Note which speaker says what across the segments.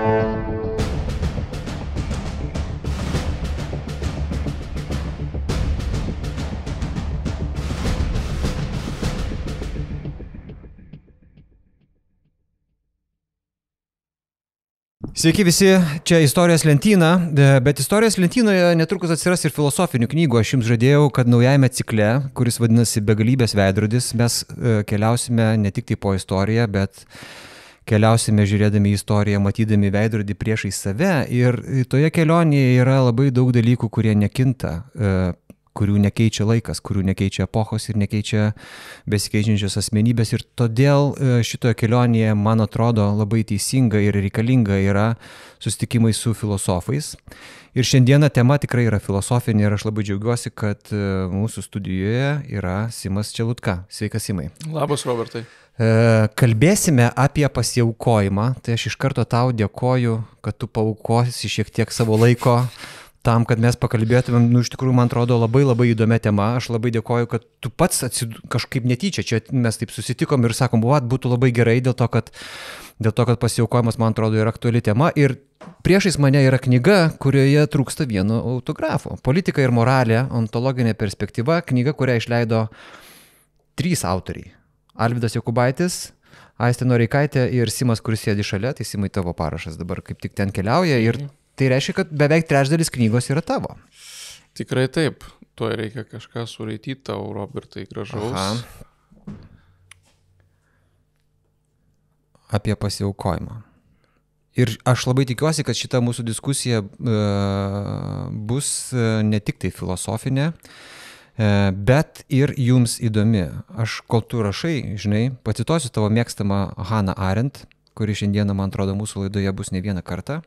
Speaker 1: Sveiki visi, čia Istorijos lentyna, bet Istorijos lentynoje netrukus atsiras ir filosofinių knygų. Aš jums žadėjau, kad naujajame cikle, kuris vadinasi Begalybės veidrodis, mes keliausime ne tik tai po istoriją, bet keliausime žiūrėdami į istoriją, matydami veidrodį priešais save. Ir toje kelionėje yra labai daug dalykų, kurie nekinta, kurių nekeičia laikas, kurių nekeičia epochos ir nekeičia besikeičiančios asmenybės. Ir todėl šitoje kelionėje, man atrodo, labai teisinga ir reikalinga yra susitikimai su filosofais. Ir šiandieną tema tikrai yra filosofinė ir aš labai džiaugiuosi, kad mūsų studijoje yra Simas Čelutka. Sveikas, Simai.
Speaker 2: Labas, Robertai.
Speaker 1: Kalbėsime apie pasiaukojimą. Tai aš iš karto tau dėkoju, kad tu paaukosi šiek tiek savo laiko tam, kad mes pakalbėtumėm, iš tikrųjų, man atrodo, labai įdomia tema. Aš labai dėkoju, kad tu pats kažkaip netyčia, čia mes taip susitikom ir sakom, būtų labai gerai dėl to, kad pasiaukojimas, man atrodo, yra aktuali tema. Ir priešais mane yra knyga, kurioje trūksta vieno autografo. Politika ir moralė, ontologinė perspektyva, knyga, kurią išleido 3 autoriai. Alvydas Jokubaitis, Aistė Noreikaitė ir Simas, kuris sėdi šalia, tai Simai tavo parašas dabar kaip tik ten keliauja ir tai reiškia, kad beveik trečdalis knygos yra tavo.
Speaker 2: Tikrai taip. Tuo reikia kažką suraityti tau, Robertai, gražaus.
Speaker 1: Aha. Apie pasiaukojimą. Ir aš labai tikiuosi, kad šita mūsų diskusija bus ne tik tai filosofinė, bet ir jums įdomi. Aš, kol tu rašai, žinai, pacituosiu tavo mėgstamą Hannah Arendt, kuri šiandieną, man atrodo, mūsų laidoje bus ne vieną kartą,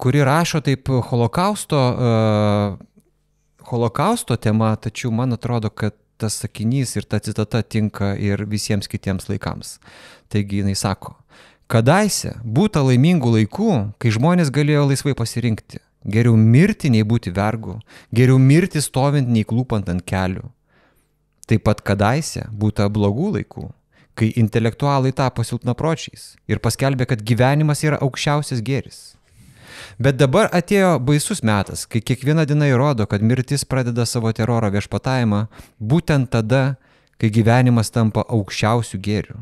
Speaker 1: kuri rašo taip holokausto tema, tačiau man atrodo, kad tas sakinys ir ta citata tinka ir visiems kitiems laikams. Taigi jinai sako, kadaise būta laimingų laikų, kai žmonės galėjo laisvai pasirinkti. Geriau mirti nei būti vergu, geriau mirti stovint nei klūpant ant kelių. Taip pat kadaise būta blogų laikų, kai intelektualai tapo silpnapročiais ir paskelbė, kad gyvenimas yra aukščiausias gėris. Bet dabar atėjo baisus metas, kai kiekviena diena įrodo, kad mirtis pradeda savo teroro viešpatavimą būtent tada, kai gyvenimas tampa aukščiausių gėrių.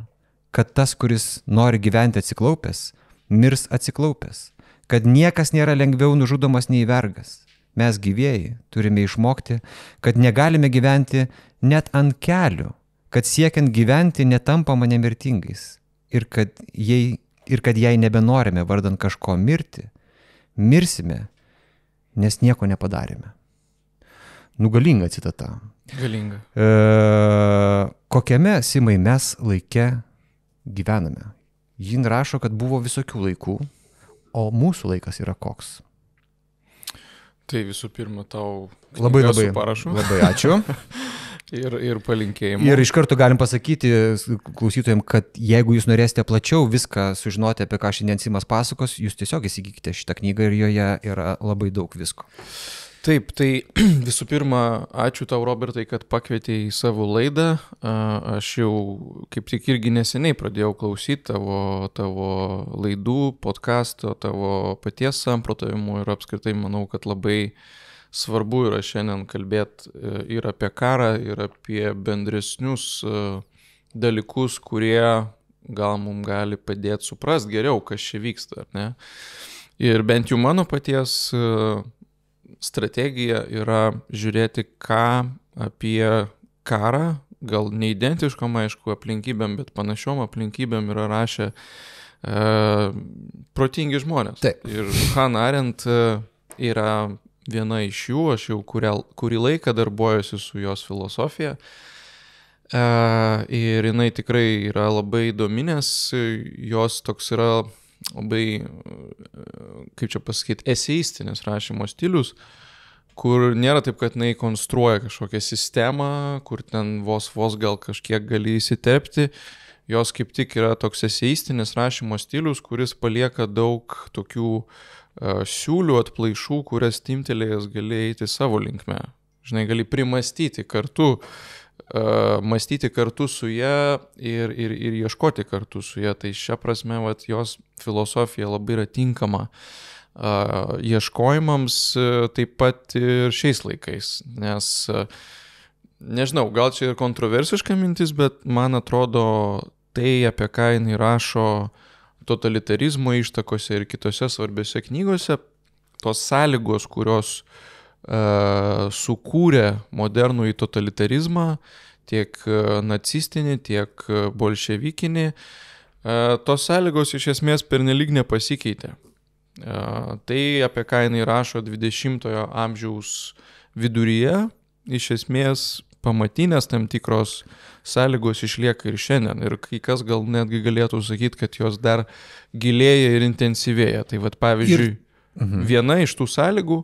Speaker 1: Kad tas, kuris nori gyventi atsiklaupęs, mirs atsiklaupęs. Kad niekas nėra lengviau nužudomas nei vergas. Mes gyvieji turime išmokti, kad negalime gyventi net ant kelių, kad siekiant gyventi netampama nemirtingais ir kad jei nebenorime vardant kažko mirti, mirsime, nes nieko nepadarėme. Galinga citata.
Speaker 2: Galinga.
Speaker 1: Kokiame, Simai, mes laike gyvename? Jin rašo, kad buvo visokių laikų, o mūsų laikas yra koks?
Speaker 2: Tai visų pirma, tau
Speaker 1: labai
Speaker 2: su parašu.
Speaker 1: Labai ačiū.
Speaker 2: ir palinkėjimų.
Speaker 1: Ir iš karto galim pasakyti klausytojams, kad jeigu jūs norėsite plačiau viską sužinoti, apie ką šiandien Simas pasakos, jūs tiesiog įsigykite šitą knygą ir joje yra labai daug visko.
Speaker 2: Taip, tai visų pirma, ačiū tau, Robertai, kad pakvietei į savo laidą. Aš jau kaip tik irgi neseniai pradėjau klausyti tavo laidų, podcasto, tavo paties samprotavimų ir apskritai manau, kad labai svarbu yra šiandien kalbėti ir apie karą, ir apie bendresnius dalykus, kurie gal mums gali padėti suprasti geriau, kas čia vyksta, ar ne? Ir bent jau mano paties strategija yra žiūrėti, ką apie karą, gal neidentiškom, aišku, aplinkybėm, bet panašiom aplinkybėm yra rašę protingi žmonės.
Speaker 1: Taip.
Speaker 2: Ir Hannah Arendt yra viena iš jų, aš jau kurį laiką darbuojuosi su jos filosofija. Ir jinai tikrai yra labai įdomi, nes jos toks yra labai, kaip čia pasakyti, eseistinis rašymo stilius, kur nėra taip, kad jinai konstruoja kažkokią sistemą, kur ten vos gal kažkiek gali įsiterpti. Jos kaip tik yra toks eseistinis rašymo stilius, kuris palieka daug tokių siūlių, atplaišų, kurias timtelėjęs gali eiti savo linkme. Žinai, gali primastyti kartu mąstyti kartu su ją ir ieškoti kartu su ją. Tai šia prasme, vat, jos filosofija labai yra tinkama ieškojimams taip pat ir šiais laikais. Nes, nežinau, gal čia ir kontroversiška mintis, bet man atrodo tai, apie ką jinai rašo totalitarizmo ištakose ir kitose svarbiose knygose, tos sąlygos, kurios sukūrė modernų į totalitarizmą, tiek nacistinį, tiek bolševikinį, tos sąlygos iš esmės pernelyg nepasikeitė. Tai, apie ką jinai rašo 20-ojo amžiaus viduryje, iš esmės pamatinės tam tikros sąlygos išlieka ir šiandien. Ir kai kas gal netgi galėtų sakyti, kad jos dar gilėja ir intensyvėja. Tai vat, pavyzdžiui, viena iš tų sąlygų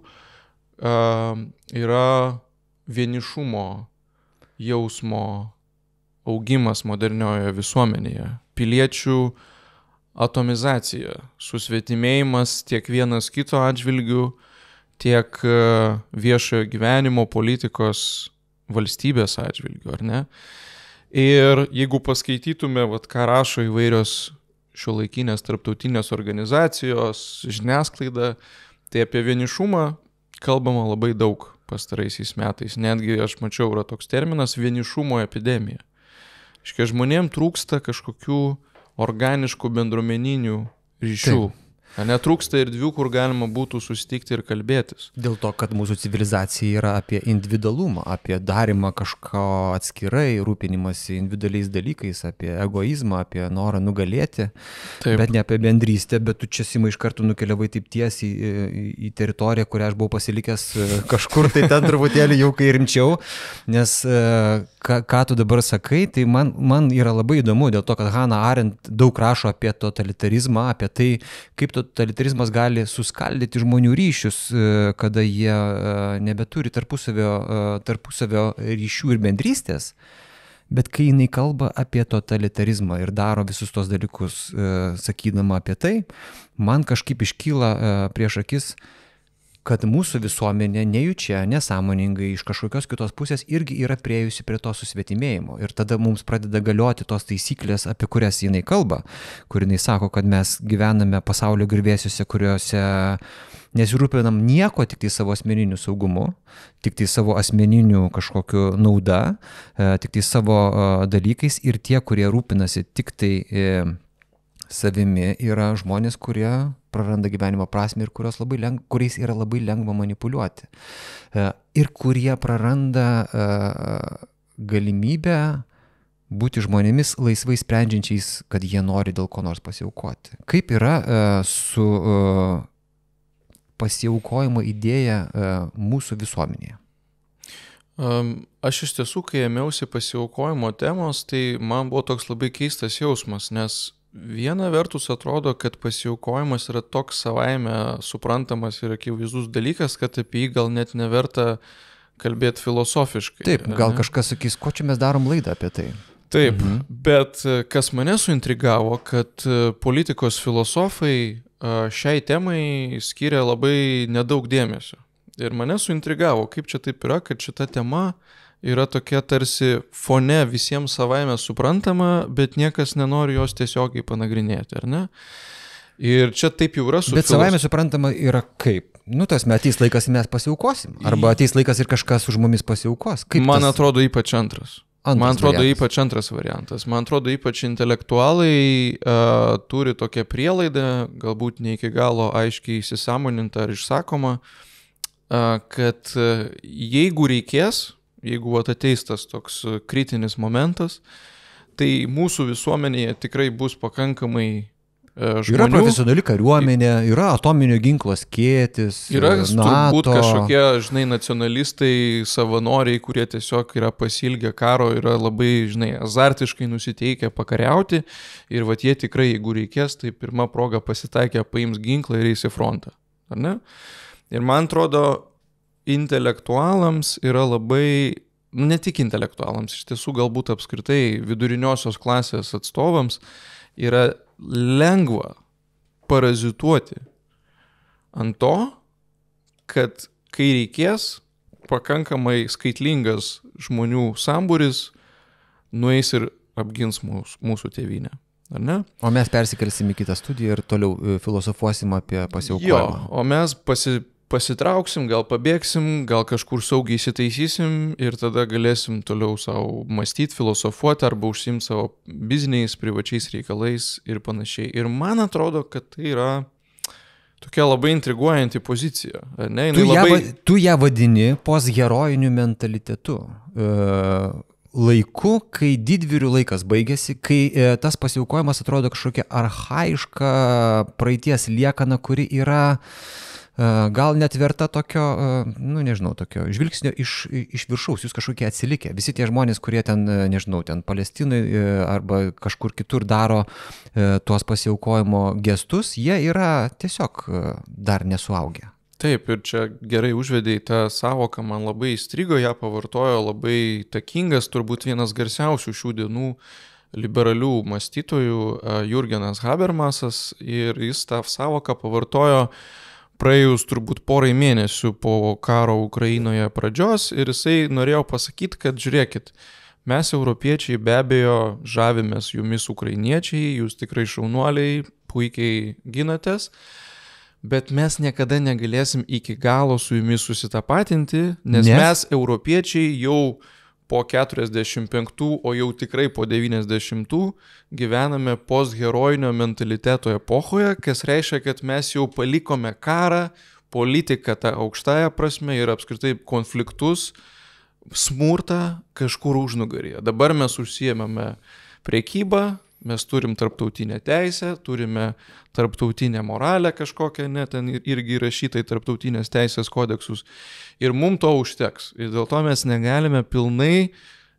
Speaker 2: yra vienišumo jausmo augimas moderniojoje visuomenėje, piliečių atomizacija, susvetimėjimas tiek vienas kito atžvilgių, tiek viešojo gyvenimo, politikos, valstybės atžvilgių, ar ne? Ir jeigu paskaitytume, vat, ką rašo įvairios šiuolaikinės tarptautinės organizacijos, žiniasklaida, tai apie vienišumą kalbama labai daug pastaraisiais metais. Netgi aš mačiau, yra toks terminas vienišumo epidemija. Iškia, žmonėm trūksta kažkokių organiškų bendruomeninių ryšių. Taip. Netrūksta erdvių, kur galima būtų susitikti ir kalbėtis.
Speaker 1: Dėl to, kad mūsų civilizacija yra apie individualumą, apie darimą kažko atskirai, rūpinimąsi individualiais dalykais, apie egoizmą, apie norą nugalėti, taip, bet ne apie bendrystę, bet tu čia, Simai, iš karto nukeliavai taip tiesiai į teritoriją, kurią aš buvau pasilikęs kažkur, tai ten truputėlį jau kai rimčiau, nes ką tu dabar sakai, tai man yra labai įdomu, dėl to, kad Hannah Arendt daug rašo apie totalitarizmą, apie tai, kaip totalitarizmas gali suskaldyti žmonių ryšius, kada jie nebeturi tarpusavio ryšių ir bendrystės. Bet kai jinai kalba apie totalitarizmą ir daro visus tos dalykus, sakydama apie tai, man kažkaip iškyla prieš akis, kad mūsų visuomenė nejučia, nesąmoningai iš kažkokios kitos pusės irgi yra priėjusi prie to susvetimėjimo. Ir tada mums pradeda galioti tos taisyklės, apie kurias jinai kalba, kur jinai sako, kad mes gyvename pasaulio griuvėsiuose, kuriuose nesirūpinam nieko, tik tai savo asmeniniu saugumu, tik tai savo asmeniniu kažkokiu nauda, tik tai savo dalykais, ir tie, kurie rūpinasi tik tai savimi, yra žmonės, kurie praranda gyvenimo prasmę ir kuriais yra labai lengva manipuliuoti. Ir kurie praranda galimybę būti žmonėmis laisvai sprendžiančiais, kad jie nori dėl ko nors pasiaukoti. Kaip yra su pasiaukojimo idėja mūsų visuomenėje?
Speaker 2: Aš iš tiesų, kai ėmiausi pasiaukojimo temos, tai man buvo toks labai keistas jausmas, nes viena vertus atrodo, kad pasiaukojimas yra toks savaime suprantamas ir akivaizdus dalykas, kad apie jį gal net neverta kalbėti filosofiškai.
Speaker 1: Taip, gal kažkas sakys, ko čia mes darom laidą apie tai?
Speaker 2: Taip, bet kas mane suintrigavo, kad politikos filosofai šiai temai skiria labai nedaug dėmesio. Ir mane suintrigavo, kaip čia taip yra, kad šita tema yra tokia tarsi fone visiems savaime suprantama, bet niekas nenori jos tiesiogiai panagrinėti, ar ne? Ir čia taip jau yra su...
Speaker 1: Bet savaime suprantama yra kaip? Nu, tas ateis laikas mes pasiaukosim. Arba ateis laikas ir kažkas už mumis pasiaukos.
Speaker 2: Man atrodo ypač antras. Man atrodo ypač antras variantas. Man atrodo ypač intelektualai turi tokią prielaidą, galbūt ne iki galo aiškiai įsisąmoninta ar išsakoma, kad jeigu reikės, jeigu ateis tas toks kritinis momentas, tai mūsų visuomenėje tikrai bus pakankamai žmonių.
Speaker 1: Yra profesionali kariuomenė, yra atominio ginklo skėtis,
Speaker 2: yra turbūt kažkokie, žinai, nacionalistai, savanoriai, kurie tiesiog yra pasilgę karo, yra labai, žinai, azartiškai nusiteikę pakariauti ir vat jie tikrai, jeigu reikės, tai pirma proga pasitaikę paims ginklą ir eis į frontą. Ar ne? Ir man atrodo, intelektualams yra labai, ne tik intelektualams, iš tiesų galbūt apskritai viduriniosios klasės atstovams yra lengva parazituoti ant to, kad kai reikės, pakankamai skaitlingas žmonių sambūris nueis ir apgins mūsų tėvynę. Ar ne?
Speaker 1: O mes persikelsim į kitą studiją ir toliau filosofuosim apie pasiaukojimą.
Speaker 2: Jo, o mes pasitrauksim, gal pabėgsim, gal kažkur saugiai įsitaisysim ir tada galėsim toliau savo mąstyti, filosofuoti arba užsiimti savo bizniais, privačiais reikalais ir panašiai. Ir man atrodo, kad tai yra tokia labai intriguojanti pozicija. Ne?
Speaker 1: Tu ją vadini postherojiniu mentalitetu. Laiku, kai didvyrių laikas baigėsi, kai tas pasiaukojimas atrodo kažkokia archaiška praeities liekana, kuri yra gal net verta tokio, tokio žvilgsnio iš viršaus, jūs kažkokie atsilikę. Visi tie žmonės, kurie ten, ten Palestinai arba kažkur kitur daro tuos pasiaukojimo gestus, jie yra tiesiog dar nesuaugę.
Speaker 2: Taip, ir čia gerai užvedė į tą savoką, man labai įstrigo, ją pavartojo labai takingas, turbūt vienas garsiausių šių dienų liberalių mąstytojų Jurgenas Habermasas, ir jis tą savoką pavartojo praėjus turbūt porai mėnesių po karo Ukrainoje pradžios, ir jisai norėjo pasakyti, kad žiūrėkit, mes europiečiai be abejo žavimės jumis ukrainiečiai, jūs tikrai šaunuoliai, puikiai ginatės, bet mes niekada negalėsim iki galo su jumis susitapatinti, nes mes europiečiai jau po 45, o jau tikrai po 90 gyvename postherojinio mentaliteto epochoje, kas reiškia, kad mes jau palikome karą, politiką tą aukštąją prasme ir apskritai konfliktus, smurtą kažkur užnugaryje. Dabar mes užsiėmėme prekybą, mes turim tarptautinę teisę, turime tarptautinę moralę kažkokią, ten irgi įrašyta į tarptautinės teisės kodeksus. Ir mums to užteks. Ir dėl to mes negalime pilnai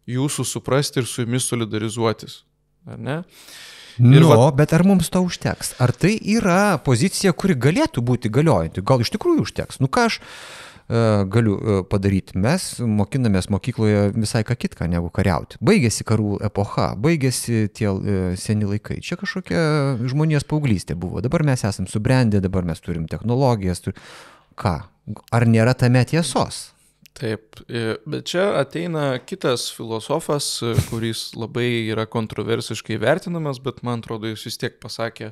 Speaker 2: jūsų suprasti ir su jumis solidarizuotis. Ar ne?
Speaker 1: Bet ar mums to užteks? Ar tai yra pozicija, kuri galėtų būti galiojanti? Gal iš tikrųjų užteks? Ką aš galiu padaryti? Mes mokinamės mokykloje visai ką kitką negu kariauti. Baigėsi karų epocha, baigėsi tie seni laikai. Čia kažkokia žmonijos paauglystė buvo. Dabar mes esam subrendę, dabar mes turim technologijas. Ką? Ar nėra tame tiesos?
Speaker 2: Taip, bet čia ateina kitas filosofas, kuris labai yra kontroversiškai vertinamas, bet man atrodo, jis vis tiek pasakė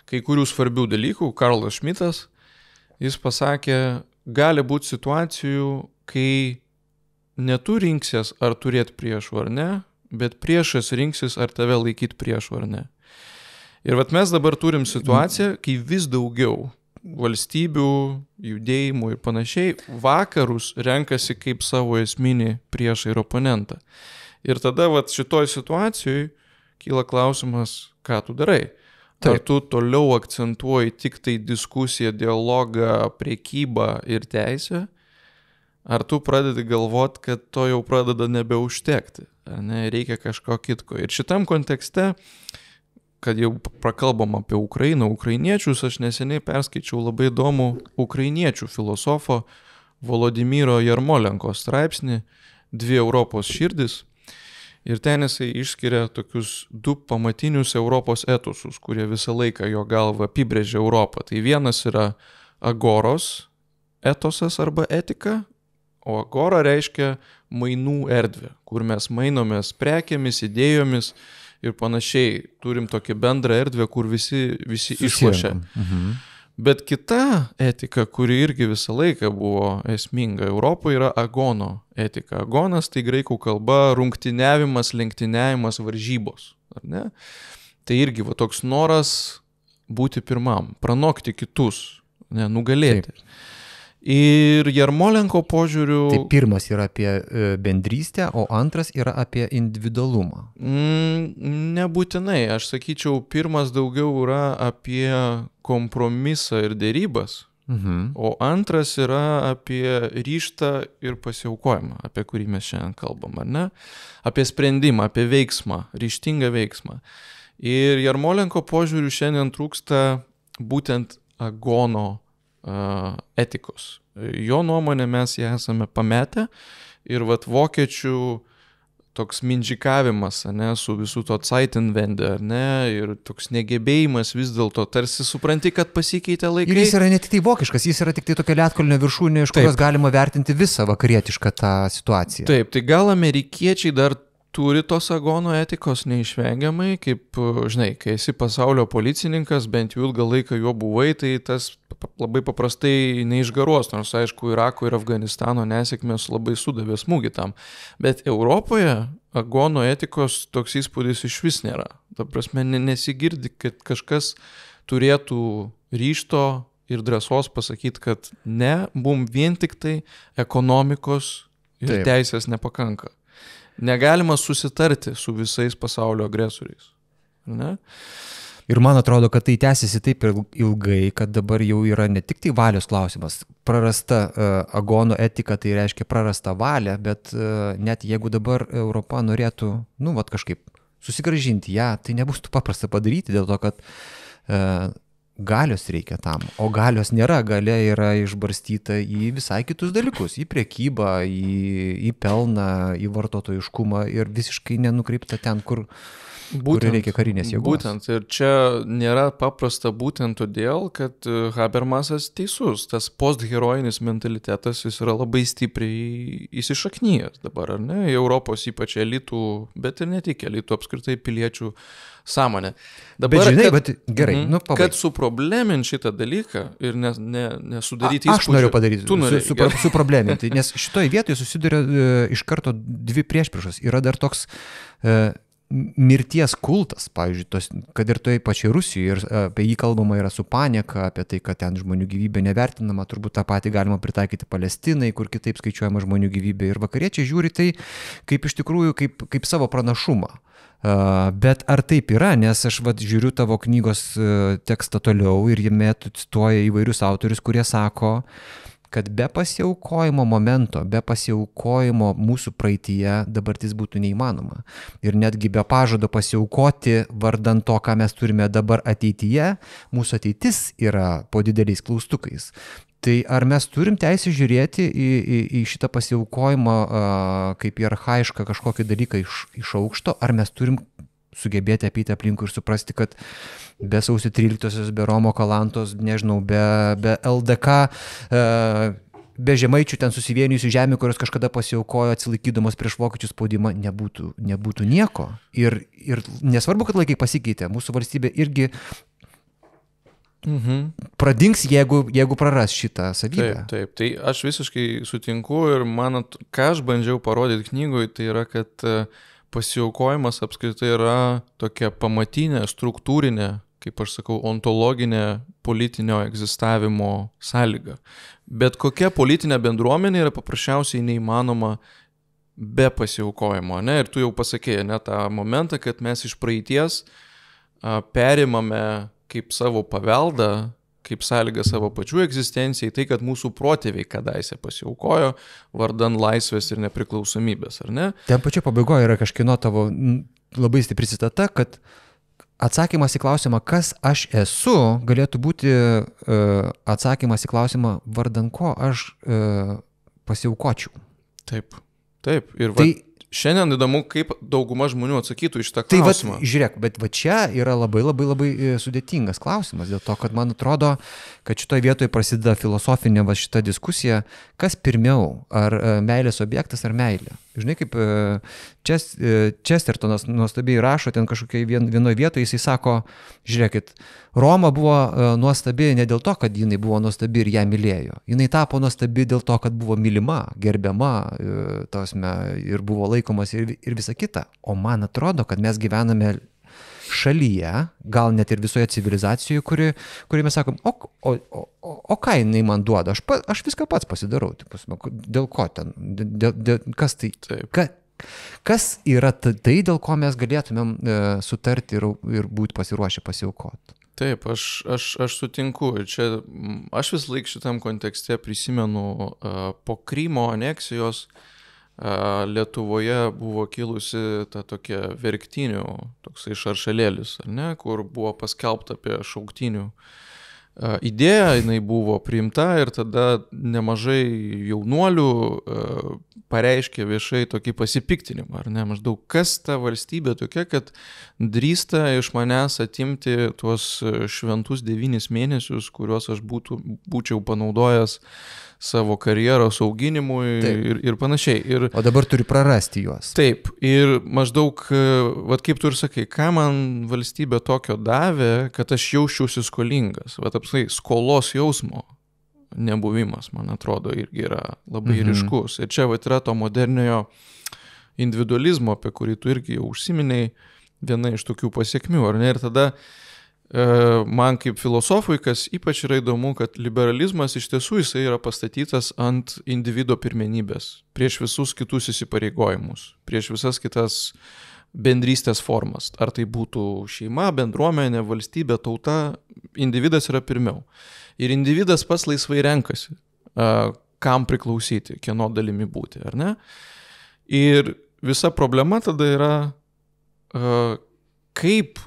Speaker 2: kai kurių svarbių dalykų. Karlas Šmitas, jis pasakė, gali būti situacijų, kai ne tu rinksies ar turėti priešų ar ne, bet priešas rinksis ar tave laikyti priešų ar ne. Ir mes dabar turim situaciją, kai vis daugiau valstybių, judėjimų ir panašiai vakarus renkasi kaip savo esminį priešą ir oponentą. Ir tada šitoj situacijoj kyla klausimas, ką tu darai. Ar tu toliau akcentuoji tik tai diskusiją, dialogą, prekybą ir teisę, ar tu pradedi galvoti, kad to jau pradeda nebeužtekti, ne, reikia kažko kitko. Ir šitam kontekste, kad jau prakalbam apie Ukrainą, ukrainiečius, aš neseniai perskaičiau labai įdomų ukrainiečių filosofo Volodymyro Jarmolenko straipsnį Dvi Europos širdis. Ir ten jisai išskiria tokius du pamatinius Europos etosus, kurie visą laiką jo galva apibrėžia Europą. Tai vienas yra agoros etosas arba etika, o agora reiškia mainų erdvę, kur mes mainomės prekėmis, idėjomis ir panašiai. Turim tokį bendrą erdvę, kur visi išlošia. Bet kita etika, kuri irgi visą laiką buvo esminga Europoje, yra agono etika. Agonas tai graikų kalba rungtyniavimas, lenktyniavimas, varžybos. Ar ne? Tai irgi toks noras būti pirmam, pranokti kitus, nugalėti. Taip. Ir Jarmolenko požiūriu...
Speaker 1: Tai pirmas yra apie bendrystę, o antras yra apie individualumą.
Speaker 2: Nebūtinai. Aš sakyčiau, pirmas daugiau yra apie kompromisą ir dėrybas, o antras yra apie ryžtą ir pasiaukojimą, apie kurį mes šiandien kalbam, ar ne? Apie sprendimą, apie veiksmą, ryžtingą veiksmą. Ir Jarmolenko požiūriu šiandien trūksta būtent agono etikos. Jo nuomonė mes ją esame pametę ir vokiečių toks mindžikavimas, ne, su visų to Zeitenwende, ne, ir toks negebėjimas vis dėlto, tarsi supranti, kad pasikeitė laikai.
Speaker 1: Ir jis yra ne tik tai vokiškas, jis yra tik tai tokia lietkalnio viršūnė, iš kurios galima vertinti visą vakarietišką tą situaciją.
Speaker 2: Taip, tai gal amerikiečiai dar turi tos agono etikos neišvengiamai, kaip, žinai, kai esi pasaulio policininkas, bent jau ilgą laiką juo buvai, tai tas labai paprastai neišgaruos, nors aišku, Irako ir Afganistano nesėkmės labai sudavė smūgį tam. Bet Europoje agono etikos toks įspūdis iš vis nėra. Ta prasme, nesigirdi, kad kažkas turėtų ryžto ir drąsos pasakyti, kad ne, mum vien tik tai ekonomikos ir teisės nepakanka. Negalima susitarti su visais pasaulio agresoriais. Ne?
Speaker 1: Ir man atrodo, kad tai tęsiasi taip ilgai, kad dabar jau yra ne tik tai valios klausimas. Prarasta agono etika, tai reiškia prarasta valia, bet net jeigu dabar Europa norėtų, kažkaip susigrąžinti ją, tai nebus paprasta padaryti dėl to, kad galios reikia tam, o galios nėra, galia yra išbarstyta į visai kitus dalykus, į priekybą, į pelną, į vartotojiškumą ir visiškai nenukreipta ten, kur reikia karinės jėgos.
Speaker 2: Būtent, ir čia nėra paprasta būtent todėl, kad Habermasas teisus, tas postherojinis mentalitetas jis yra labai stipriai įsišaknyjęs dabar, ar ne, į Europos ypač elitų, bet ir ne tik elitų, apskritai piliečių sąmonę. Dabar,
Speaker 1: bet žinai, gerai,
Speaker 2: kad suproblemint šitą dalyką ir nesudaryti įspūdžio.
Speaker 1: Aš noriu padaryti, suprobleminti, nes šitoje vietoje susiduria iš karto dvi priešpriešos. Yra dar toks mirties kultas, pavyzdžiui, kad ir toje pačioje Rusijoje, ir apie jį kalbama yra su panieka, apie tai, kad ten žmonių gyvybė nevertinama, turbūt tą patį galima pritaikyti Palestinai, kur kitaip skaičiuojama žmonių gyvybė, ir vakariečiai žiūri tai kaip iš tikrųjų kaip savo pranašumą. Bet ar taip yra, nes aš žiūriu tavo knygos tekstą toliau ir jame tu cituoja įvairius autorius, kurie sako, kad be pasiaukojimo momento, be pasiaukojimo mūsų praeityje dabartis būtų neįmanoma. Ir netgi be pažado pasiaukoti vardant to, ką mes turime dabar ateityje, mūsų ateitis yra po dideliais klaustukais. Tai ar mes turim teisę žiūrėti į šitą pasiaukojimą kaip į archaišką kažkokį dalyką iš aukšto, ar mes turim sugebėti apyti aplinkui ir suprasti, kad be sausio 13-osios, be Romo Kalantos, nežinau, be LDK, be žemaičių ten susivienijusių žemių, kurios kažkada pasiaukojo atsilaikydamos prieš vokiečių spaudimą, nebūtų nieko. Ir nesvarbu, kad laikai pasikeitė, mūsų valstybė irgi pradings, jeigu praras šitą savybę.
Speaker 2: Taip. Tai aš visiškai sutinku ir ką aš bandžiau parodyti knygoje, tai yra, kad pasiaukojimas apskritai yra tokia pamatinė, struktūrinė, kaip aš sakau, ontologinė politinio egzistavimo sąlyga. Bet kokia politinė bendruomenė yra paprasčiausiai neįmanoma be pasiaukojimo. Ne? Ir tu jau pasakėjai, tą momentą, kad mes iš praeities perimame kaip savo paveldą, kaip sąlyga savo pačių egzistencijai, tai, kad mūsų protėviai kadaise pasiaukojo vardan laisvės ir nepriklausomybės, ar ne?
Speaker 1: Ten pačio pabaigoje yra kažkieno tavo labai stipri citata, kad atsakymas į klausimą, kas aš esu, galėtų būti atsakymas į klausimą, vardan ko aš pasiaukočiau.
Speaker 2: Taip. Ir šiandien įdomu, kaip dauguma žmonių atsakytų iš tą klausimą.
Speaker 1: Tai žiūrėk, bet čia yra labai sudėtingas klausimas, dėl to, kad man atrodo, kad šitoje vietoje prasideda filosofinė šita diskusija, kas pirmiau, ar meilės objektas ar meilė. Žinai, kaip Chestertonas nuostabiai rašo, ten kažkokiai vienoje vietoje jisai sako, žiūrėkit, Roma buvo nuostabi ne dėl to, kad jinai buvo nuostabi ir ją mylėjo. Jinai tapo nuostabi dėl to, kad buvo mylima, gerbiama, ir buvo laikomas ir visa kita. O man atrodo, kad mes gyvename šalyje, gal net ir visoje civilizacijoje, kuri mes sakom, o ką jinai man duoda, aš viską pats pasidarau. Dėl ko ten? Kas tai? Kas yra tai, dėl ko mes galėtumėm sutarti ir būti pasiruošę pasiaukoti?
Speaker 2: Taip, aš sutinku. Ir čia aš vis laik šitam kontekste prisimenu po Krymo aneksijos Lietuvoje buvo kilusi ta tokia verktinių, toksai šaršalėlis, ar ne, kur buvo paskelbta apie šauktinių idėja, jinai buvo priimta ir tada nemažai jaunuolių pareiškė viešai tokį pasipiktinimą, ar ne, maždaug kas ta valstybė tokia, kad drįsta iš manęs atimti tuos šventus 9 mėnesius, kuriuos aš būčiau panaudojęs savo karjeros auginimui ir panašiai.
Speaker 1: O dabar turi prarasti juos.
Speaker 2: Taip, ir maždaug, vat kaip tu ir sakai, ką man valstybė tokio davė, kad aš jausčiausi skolingas. Vat apsai, skolos jausmo nebuvimas, man atrodo, irgi yra labai ryškus. Ir čia vat yra to moderniojo individualizmo, apie kurį tu irgi jau užsiminėjai, viena iš tokių pasiekmių, ar ne? Ir tada man kaip filosofui, kas ypač yra įdomu, kad liberalizmas iš tiesų jisai yra pastatytas ant individo pirmenybės, prieš visus kitus įsipareigojimus, prieš visas kitas bendrystės formas. Ar tai būtų šeima, bendruomenė, valstybė, tauta, individas yra pirmiau. Ir individas pats laisvai renkasi, kam priklausyti, kieno dalimi būti, ar ne? Ir visa problema tada yra, kaip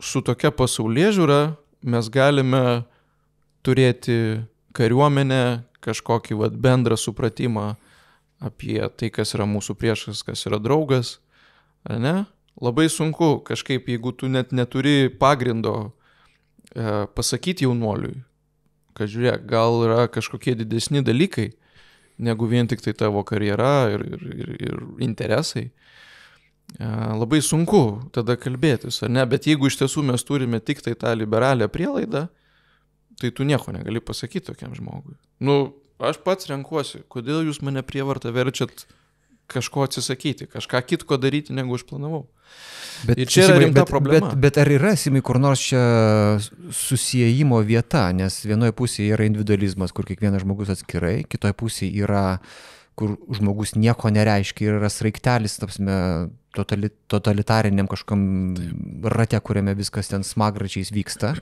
Speaker 2: su tokia pasaulėžiūra mes galime turėti kariuomenę, kažkokį bendrą supratimą apie tai, kas yra mūsų priešas, kas yra draugas, ar ne? Labai sunku kažkaip, jeigu tu net neturi pagrindo pasakyti jaunuoliui, kad žiūrėk, gal yra kažkokie didesni dalykai, negu vien tik tai tavo karjera ir interesai. Labai sunku tada kalbėtis, ar ne? Bet jeigu iš tiesų mes turime tik tai tą liberalią prielaidą, tai tu nieko negali pasakyti tokiam žmogui. Aš pats renkuosi, kodėl jūs mane prievartą verčiat kažko atsisakyti, kažką kitko daryti, negu aš planavau. Ir čia yra rimta problema.
Speaker 1: Bet ar yra, Simai, kur nors čia susijimo vieta, nes vienoje pusėje yra individualizmas, kur kiekvienas žmogus atskirai, kitoje pusėje yra, kur žmogus nieko nereiškia ir yra sraigtelis, tapsime, totalitariniam kažkam rate, kuriame viskas ten smagračiais vyksta.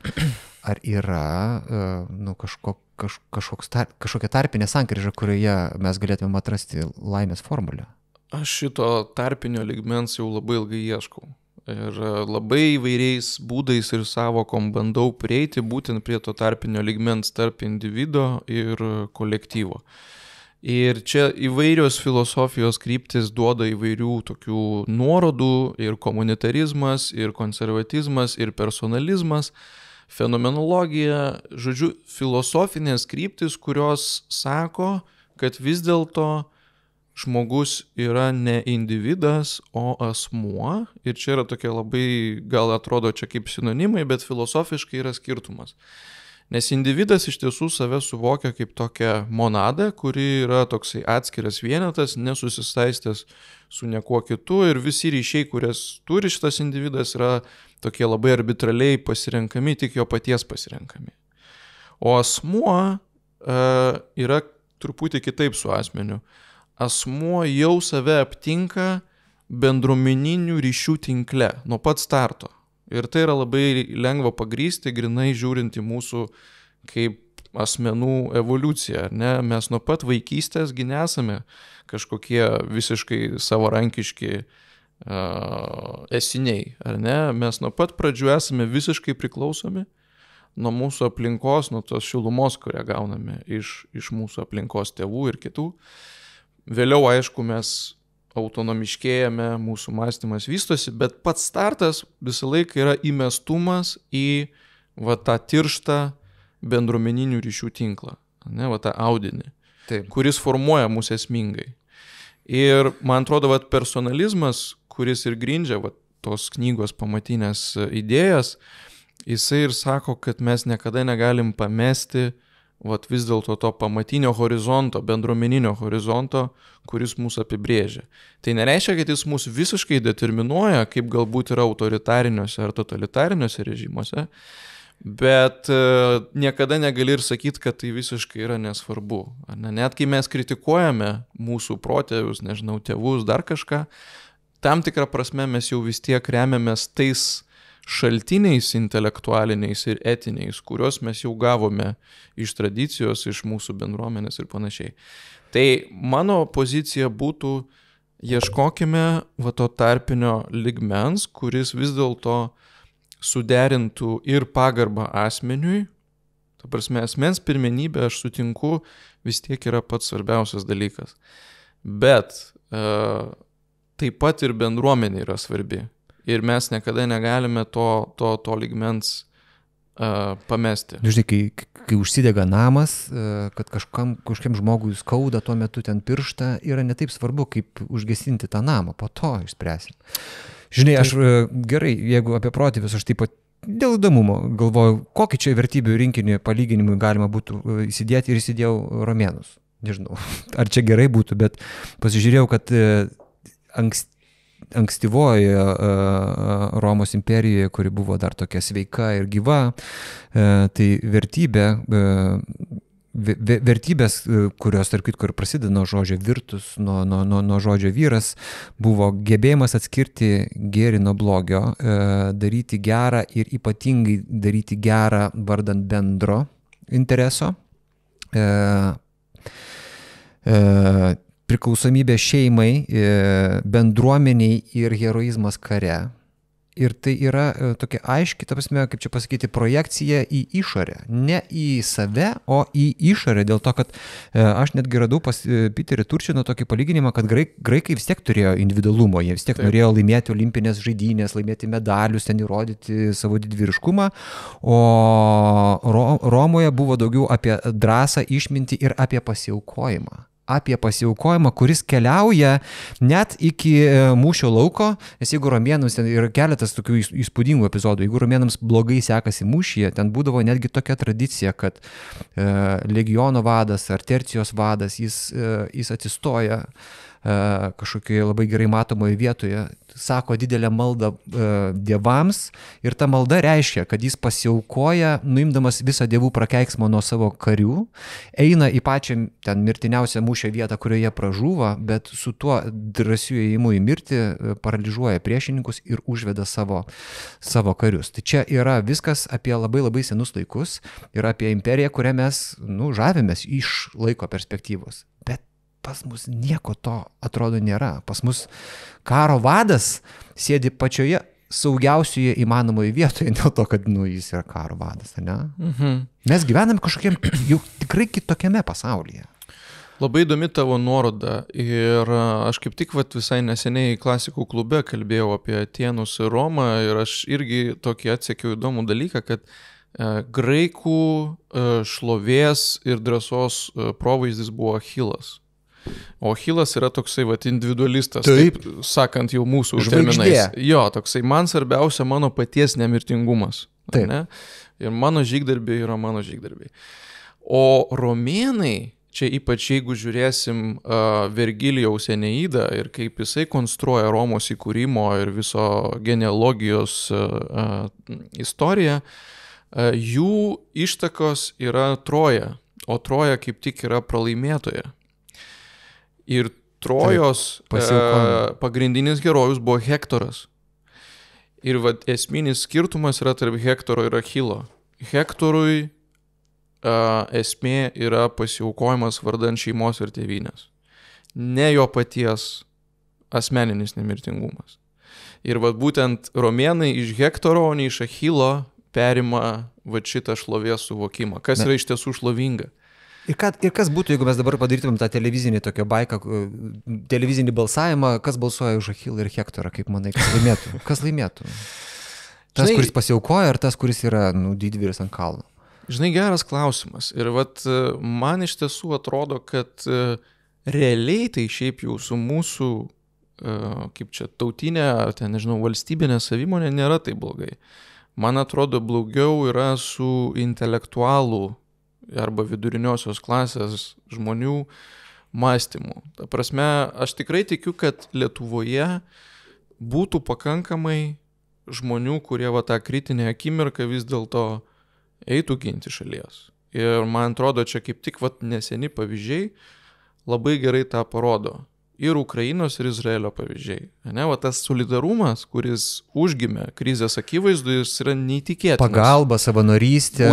Speaker 1: Ar yra kažkokia tarpinė sankryža, kurioje mes galėtume atrasti laimės formulę?
Speaker 2: Aš šito tarpinio lygmens jau labai ilgai ieškau. Ir labai įvairiais būdais ir savokom bandau prieiti būtent prie to tarpinio lygmens tarp individo ir kolektyvo. Ir čia įvairios filosofijos kryptis duoda įvairių tokių nuorodų, ir komunitarizmas, ir konservatizmas, ir personalizmas, fenomenologija, žodžiu, filosofinės kryptis, kurios sako, kad vis dėlto žmogus yra ne individas, o asmuo. Ir čia yra tokia labai, gal atrodo čia kaip sinonimai, bet filosofiškai yra skirtumas. Nes individas iš tiesų save suvokia kaip tokią monadą, kuri yra toksai atskiras vienetas, nesusisaistęs su niekuo kitu ir visi ryšiai, kurias turi šitas individas, yra tokie labai arbitraliai pasirenkami, tik jo paties pasirenkami. O asmuo yra truputį kitaip su asmeniu. Asmuo jau save aptinka bendruomeninių ryšių tinkle nuo pat starto. Ir tai yra labai lengva pagrįsti, grinai žiūrint į mūsų kaip asmenų evoliuciją. Ne? Mes nuo pat vaikystės nesame kažkokie visiškai savarankiški esiniai. Ar ne? Mes nuo pat pradžių esame visiškai priklausomi nuo mūsų aplinkos, nuo tos šilumos, kurią gauname iš mūsų aplinkos tėvų ir kitų. Vėliau, aišku, mes autonomiškėjame, mūsų mąstymas vystosi, bet pats startas visą laiką yra įmestumas į tą tirštą bendruomeninių ryšių tinklą, tą audinį, kuris formuoja mūsų esmingai. Ir man atrodo, personalizmas, kuris ir grindžia tos knygos pamatinės idėjas, jisai ir sako, kad mes niekada negalim pamesti vis dėlto to pamatinio horizonto, bendruomeninio horizonto, kuris mūsų apibrėžia. Tai nereiškia, kad jis mūsų visiškai determinuoja, kaip galbūt yra autoritariniuose ar totalitariniuose režimuose, bet niekada negali ir sakyti, kad tai visiškai yra nesvarbu. Net kai mes kritikuojame mūsų protėvius, nežinau, tėvus, dar kažką, tam tikrą prasme mes jau vis tiek remiamės tais šaltiniais intelektualiniais ir etiniais, kuriuos mes jau gavome iš tradicijos, iš mūsų bendruomenės ir panašiai. Tai mano pozicija būtų, ieškokime to tarpinio lygmens, kuris vis dėlto suderintų ir pagarbą asmeniui, Ta prasme, asmens pirmenybė, aš sutinku, vis tiek yra pats svarbiausias dalykas. Bet taip pat ir bendruomenė yra svarbi. Ir mes niekada negalime to lygmens pamesti.
Speaker 1: Žinai, kai užsidega namas, kad kažkam žmogui skauda tuo metu ten pirštą, yra netaip svarbu, kaip užgesinti tą namą, po to išspręsim. Žinai, aš gerai, jeigu apie protėvius, aš taip pat dėl įdomumo galvoju, kokį čia vertybių rinkinį palyginimui galima būtų įsidėti ir įsidėjau romėnus. Nežinau, ar čia gerai būtų, bet pasižiūrėjau, kad ankstyvoje Romos imperijoje, kuri buvo dar tokia sveika ir gyva, tai vertybės, kurios, tarp kitko, ir prasideda nuo žodžio virtus, nuo žodžio vyras, buvo gebėjimas atskirti gėrį nuo blogio, daryti gerą ir ypatingai daryti gerą vardan bendro intereso, priklausomybė šeimai, bendruomeniai ir heroizmas kare. Ir tai yra tokia aiški, ta prasme, kaip čia pasakyti, projekcija į išorę. Ne į save, o į išorę. Dėl to, kad aš netgi radau pas Piterį Turčino tokį palyginimą, kad graikai vis tiek turėjo individualumo. Jie vis tiek norėjo laimėti olimpinės žaidynės, laimėti medalius, ten įrodyti savo didvyriškumą. O Romoje buvo daugiau apie drąsą, išmintį ir apie pasiaukojimą. Apie pasiaukojimą, kuris keliauja net iki mūšio lauko, nes jeigu romėnams, ten yra keletas tokių įspūdingų epizodų, jeigu romėnams blogai sekasi mūšyje, ten būdavo netgi tokia tradicija, kad legiono vadas ar tercijos vadas, jis atsistoja kažkokioje labai gerai matomoje vietoje, sako didelę maldą dievams ir ta malda reiškia, kad jis pasiaukoja, nuimdamas visą dievų prakeiksmą nuo savo karių, eina į pačią ten mirtiniausią mūšio vietą, kurioje pražūva, bet su tuo drąsiu ėjimu į mirtį paralyžuoja priešininkus ir užveda savo karius. Tai čia yra viskas apie labai labai senus laikus ir apie imperiją, kurią mes žavimės iš laiko perspektyvos. Bet pas mus nieko to atrodo nėra. Pas mus karo vadas sėdi pačioje saugiausioje įmanomoje vietoje dėl to, kad jis yra karo vadas, ne? Mes gyvename kažkokiam jau tikrai kitokiame pasaulyje.
Speaker 2: Labai įdomi tavo nuoroda ir aš kaip tik visai neseniai klasikų klube kalbėjau apie Atėnus ir Romą ir aš irgi tokį atsekiau įdomų dalyką, kad graikų šlovės ir drąsos provaizdis buvo Achilas. O Achilas yra toksai individualistas, taip sakant jau mūsų terminais. Jo, toksai man svarbiausia mano paties nemirtingumas. Ne? Ir mano žygdarbiai yra mano žygdarbiai. O romėnai, čia ypač jeigu žiūrėsim Vergilijaus Eneidą ir kaip jisai konstruoja Romos įkūrimo ir viso genealogijos istoriją, jų ištakos yra Troja, o Troja kaip tik yra pralaimėtoja. Ir Trojos pagrindinis herojus buvo Hektoras. Ir esminis skirtumas yra tarp Hektoro ir Achilo. Hektorui esmė yra pasiaukojimas vardan šeimos ir tėvynės. Ne jo paties asmeninis nemirtingumas. Ir būtent romėnai iš Hektoro, o ne iš Achilo perima šitą šlovės suvokimą. Kas yra iš tiesų šlovinga.
Speaker 1: Ir kas būtų, jeigu mes dabar padarytumėm tą televizinį tokią baiką, televizinį balsavimą, kas balsuoja už Achilą ir Hektorą, kaip manai, kas laimėtų? Kas laimėtų? Tas, kuris pasiaukoja, ar tas, kuris yra didvyris ant kalno?
Speaker 2: Žinai, geras klausimas. Ir man iš tiesų atrodo, kad realiai tai šiaip jau su mūsų, kaip čia, tautinė, ar ten, nežinau, valstybinė savimonė nėra tai blogai. Man atrodo, blogiau yra su intelektualų arba viduriniosios klasės žmonių mąstymu. Ta prasme, aš tikrai tikiu, kad Lietuvoje būtų pakankamai žmonių, kurie tą kritinę akimirką vis dėlto eitų ginti šalies. Ir man atrodo, čia kaip tik neseni pavyzdžiai labai gerai tą parodo. ir Ukrainos, ir Izraelio pavyzdžiai. Ne, va tas solidarumas, kuris užgimė krizės akivaizdu, jis yra neįtikėtinas.
Speaker 1: Pagalba, savanorystė,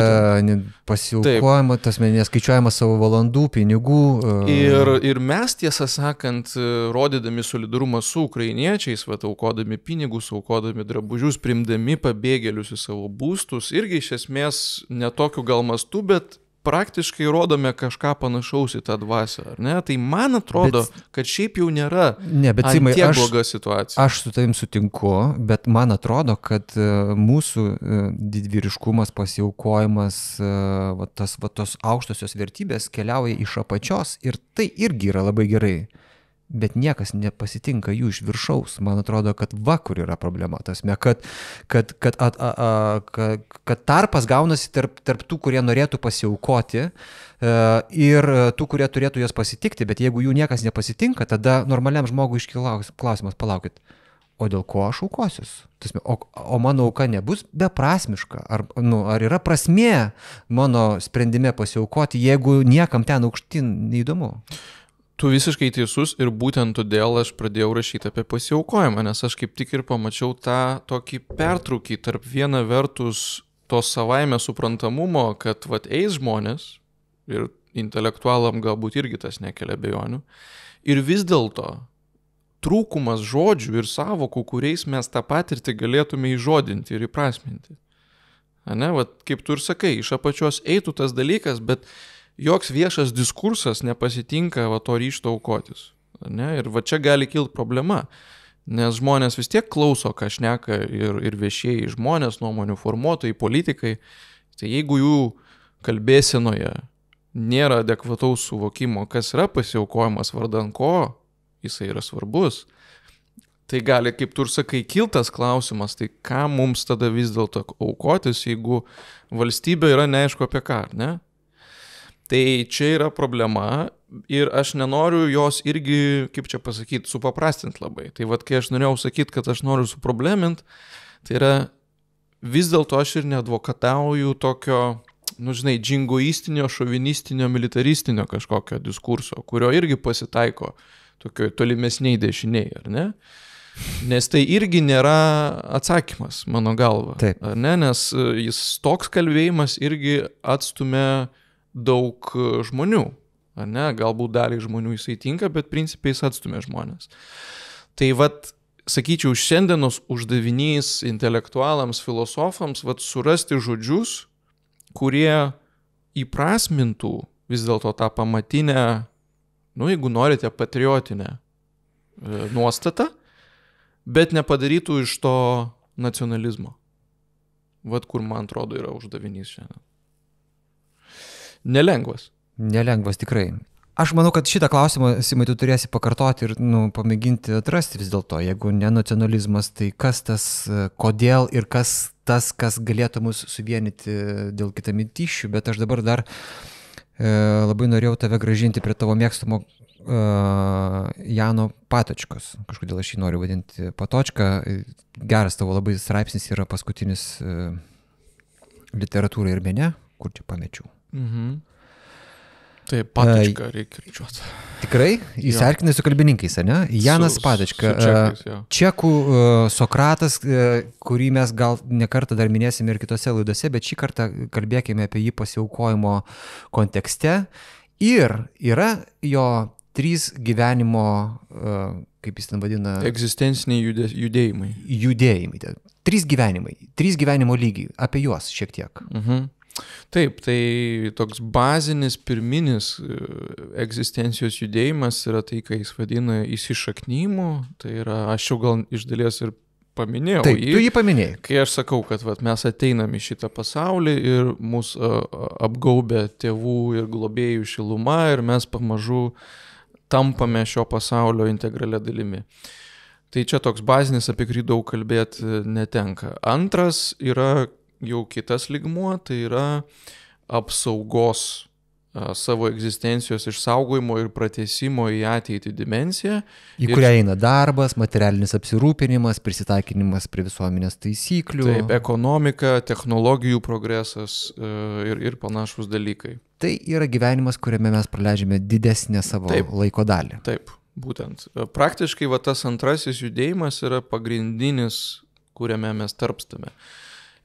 Speaker 1: pasiaukojama, tas neskaičiuojama savo valandų, pinigų.
Speaker 2: Ir mes, tiesą sakant, rodydami solidarumą su ukrainiečiais, va, aukodami pinigus, aukodami drabužius, primdami pabėgėlius į savo būstus, irgi iš esmės netokiu gal mastu, bet praktiškai rodome kažką panašaus į tą dvasią, ar ne? Tai man atrodo, kad šiaip jau nėra
Speaker 1: Simai,
Speaker 2: tiek bloga situacija.
Speaker 1: Aš su tavim sutinku, bet man atrodo, kad mūsų didvyriškumas, pasiaukojimas, tos aukštosios vertybės keliauja iš apačios ir tai irgi yra labai gerai. Bet niekas nepasitinka jų iš viršaus. Man atrodo, kad kur yra problema. Tasme, kad tarpas gaunasi tarp tų, kurie norėtų pasiaukoti ir tų, kurie turėtų jas pasitikti. Bet jeigu jų niekas nepasitinka, tada normaliam žmogui iškyla klausimas, palaukit, o dėl ko aš aukosius? Tasme, o mano auka nebus beprasmiška? Ar yra prasmė mano sprendime pasiaukoti, jeigu niekam ten aukštyn neįdomu?
Speaker 2: Tu visiškai teisus ir būtent todėl aš pradėjau rašyti apie pasiaukojimą, nes aš kaip tik ir pamačiau tą tokį pertrūkį tarp viena vertus to savaime suprantamumo, kad eis žmonės ir intelektualam galbūt irgi tas nekelia abejonių, ir vis dėlto trūkumas žodžių ir savokų, kuriais mes tą patirtį galėtume įžodinti ir įprasminti. Ne, kaip tu ir sakai, iš apačios eitų tas dalykas, bet joks viešas diskursas nepasitinka to ryžto aukotis. Ne? Ir čia gali kilti problema, nes žmonės vis tiek klauso, ką šneka ir viešieji žmonės, nuomonių formuotojai, politikai. Tai jeigu jų kalbėsenoje nėra adekvataus suvokimo, kas yra pasiaukojimas vardan ko, jisai yra svarbus, tai gali, kaip tu ir sakai, kiltas klausimas, tai ką mums tada vis dėlto aukotis, jeigu valstybė yra neaišku apie ką, ne? Tai čia yra problema ir aš nenoriu jos irgi, kaip čia pasakyti, supaprastinti labai. Tai kai aš norėjau sakyti, kad aš noriu suproblemint, tai yra vis dėlto aš ir neadvokatauju tokio, džingoistinio, šovinistinio, militaristinio kažkokio diskurso, kurio irgi pasitaiko tokio tolimesniai dešiniai, ar ne? Nes tai irgi nėra atsakymas, mano galva.
Speaker 1: Taip.
Speaker 2: Ar ne? Nes jis toks kalbėjimas irgi atstumia daug žmonių, ar ne? Galbūt daliai žmonių jisai tinka, bet principiai jis atstumia žmonės. Tai sakyčiau, šiandienos uždavinys intelektualams, filosofams, surasti žodžius, kurie įprasmintų vis dėlto tą pamatinę, jeigu norite, patriotinę nuostatą, bet nepadarytų iš to nacionalizmo. Kur, man atrodo, yra uždavinys šiandien. Nelengvas.
Speaker 1: Nelengvas tikrai. Aš manau, kad šitą klausimą, Simai, tu turėsi pakartoti ir pamėginti atrasti vis dėlto. Jeigu ne nacionalizmas, tai kas tas, kodėl ir kas tas, kas galėtų mus suvienyti dėl kitamintyšių. Bet aš dabar dar labai norėjau tave grąžinti prie tavo mėgstamo Jano Patočkos. Kažkodėl aš jį noriu vadinti Patočka. Geras tavo labai straipsnis yra paskutinis literatūra ir mene, kur čia pamečiau.
Speaker 2: Mhm. Tai Patočka reikia kirčiuoti.
Speaker 1: Tikrai? Jis erkinai su kalbininkais, ne? Janas Patočka. Čekų Sokratas, kurį mes gal ne kartą dar minėsime ir kitose laidose, bet šį kartą kalbėkime apie jį pasiaukojimo kontekste. Ir yra jo 3 gyvenimo, kaip jis ten vadina?
Speaker 2: Egzistenciniai judėjimai.
Speaker 1: Judėjimai. 3 gyvenimai. 3 gyvenimo lygiai. Apie juos šiek tiek.
Speaker 2: Mhm. Taip, tai toks bazinis, pirminis egzistencijos judėjimas yra tai, ką jis vadina įsišaknymu. Tai yra, aš jau gal iš dalies ir paminėjau.
Speaker 1: Taip, tu jį paminėjai.
Speaker 2: Kai aš sakau, kad mes ateinam į šitą pasaulį ir mus apgaubia tėvų ir globėjų šiluma ir mes pamažu tampame šio pasaulio integralia dalimi. Tai čia toks bazinis, apie kurį daug kalbėti netenka. Antras yra jau kitas lygmuo, tai yra apsaugos savo egzistencijos išsaugojimo ir pratęsimo į ateitį dimensiją.
Speaker 1: Į kurią eina darbas, materialinis apsirūpinimas, prisitaikinimas prie visuomenės taisyklių.
Speaker 2: Taip, ekonomika, technologijų progresas ir panašus dalykai.
Speaker 1: Tai yra gyvenimas, kuriame mes praleidžiame didesnę savo laiko dalį.
Speaker 2: Taip, būtent. Praktiškai va tas antrasis judėjimas yra pagrindinis, kuriame mes tarpstame.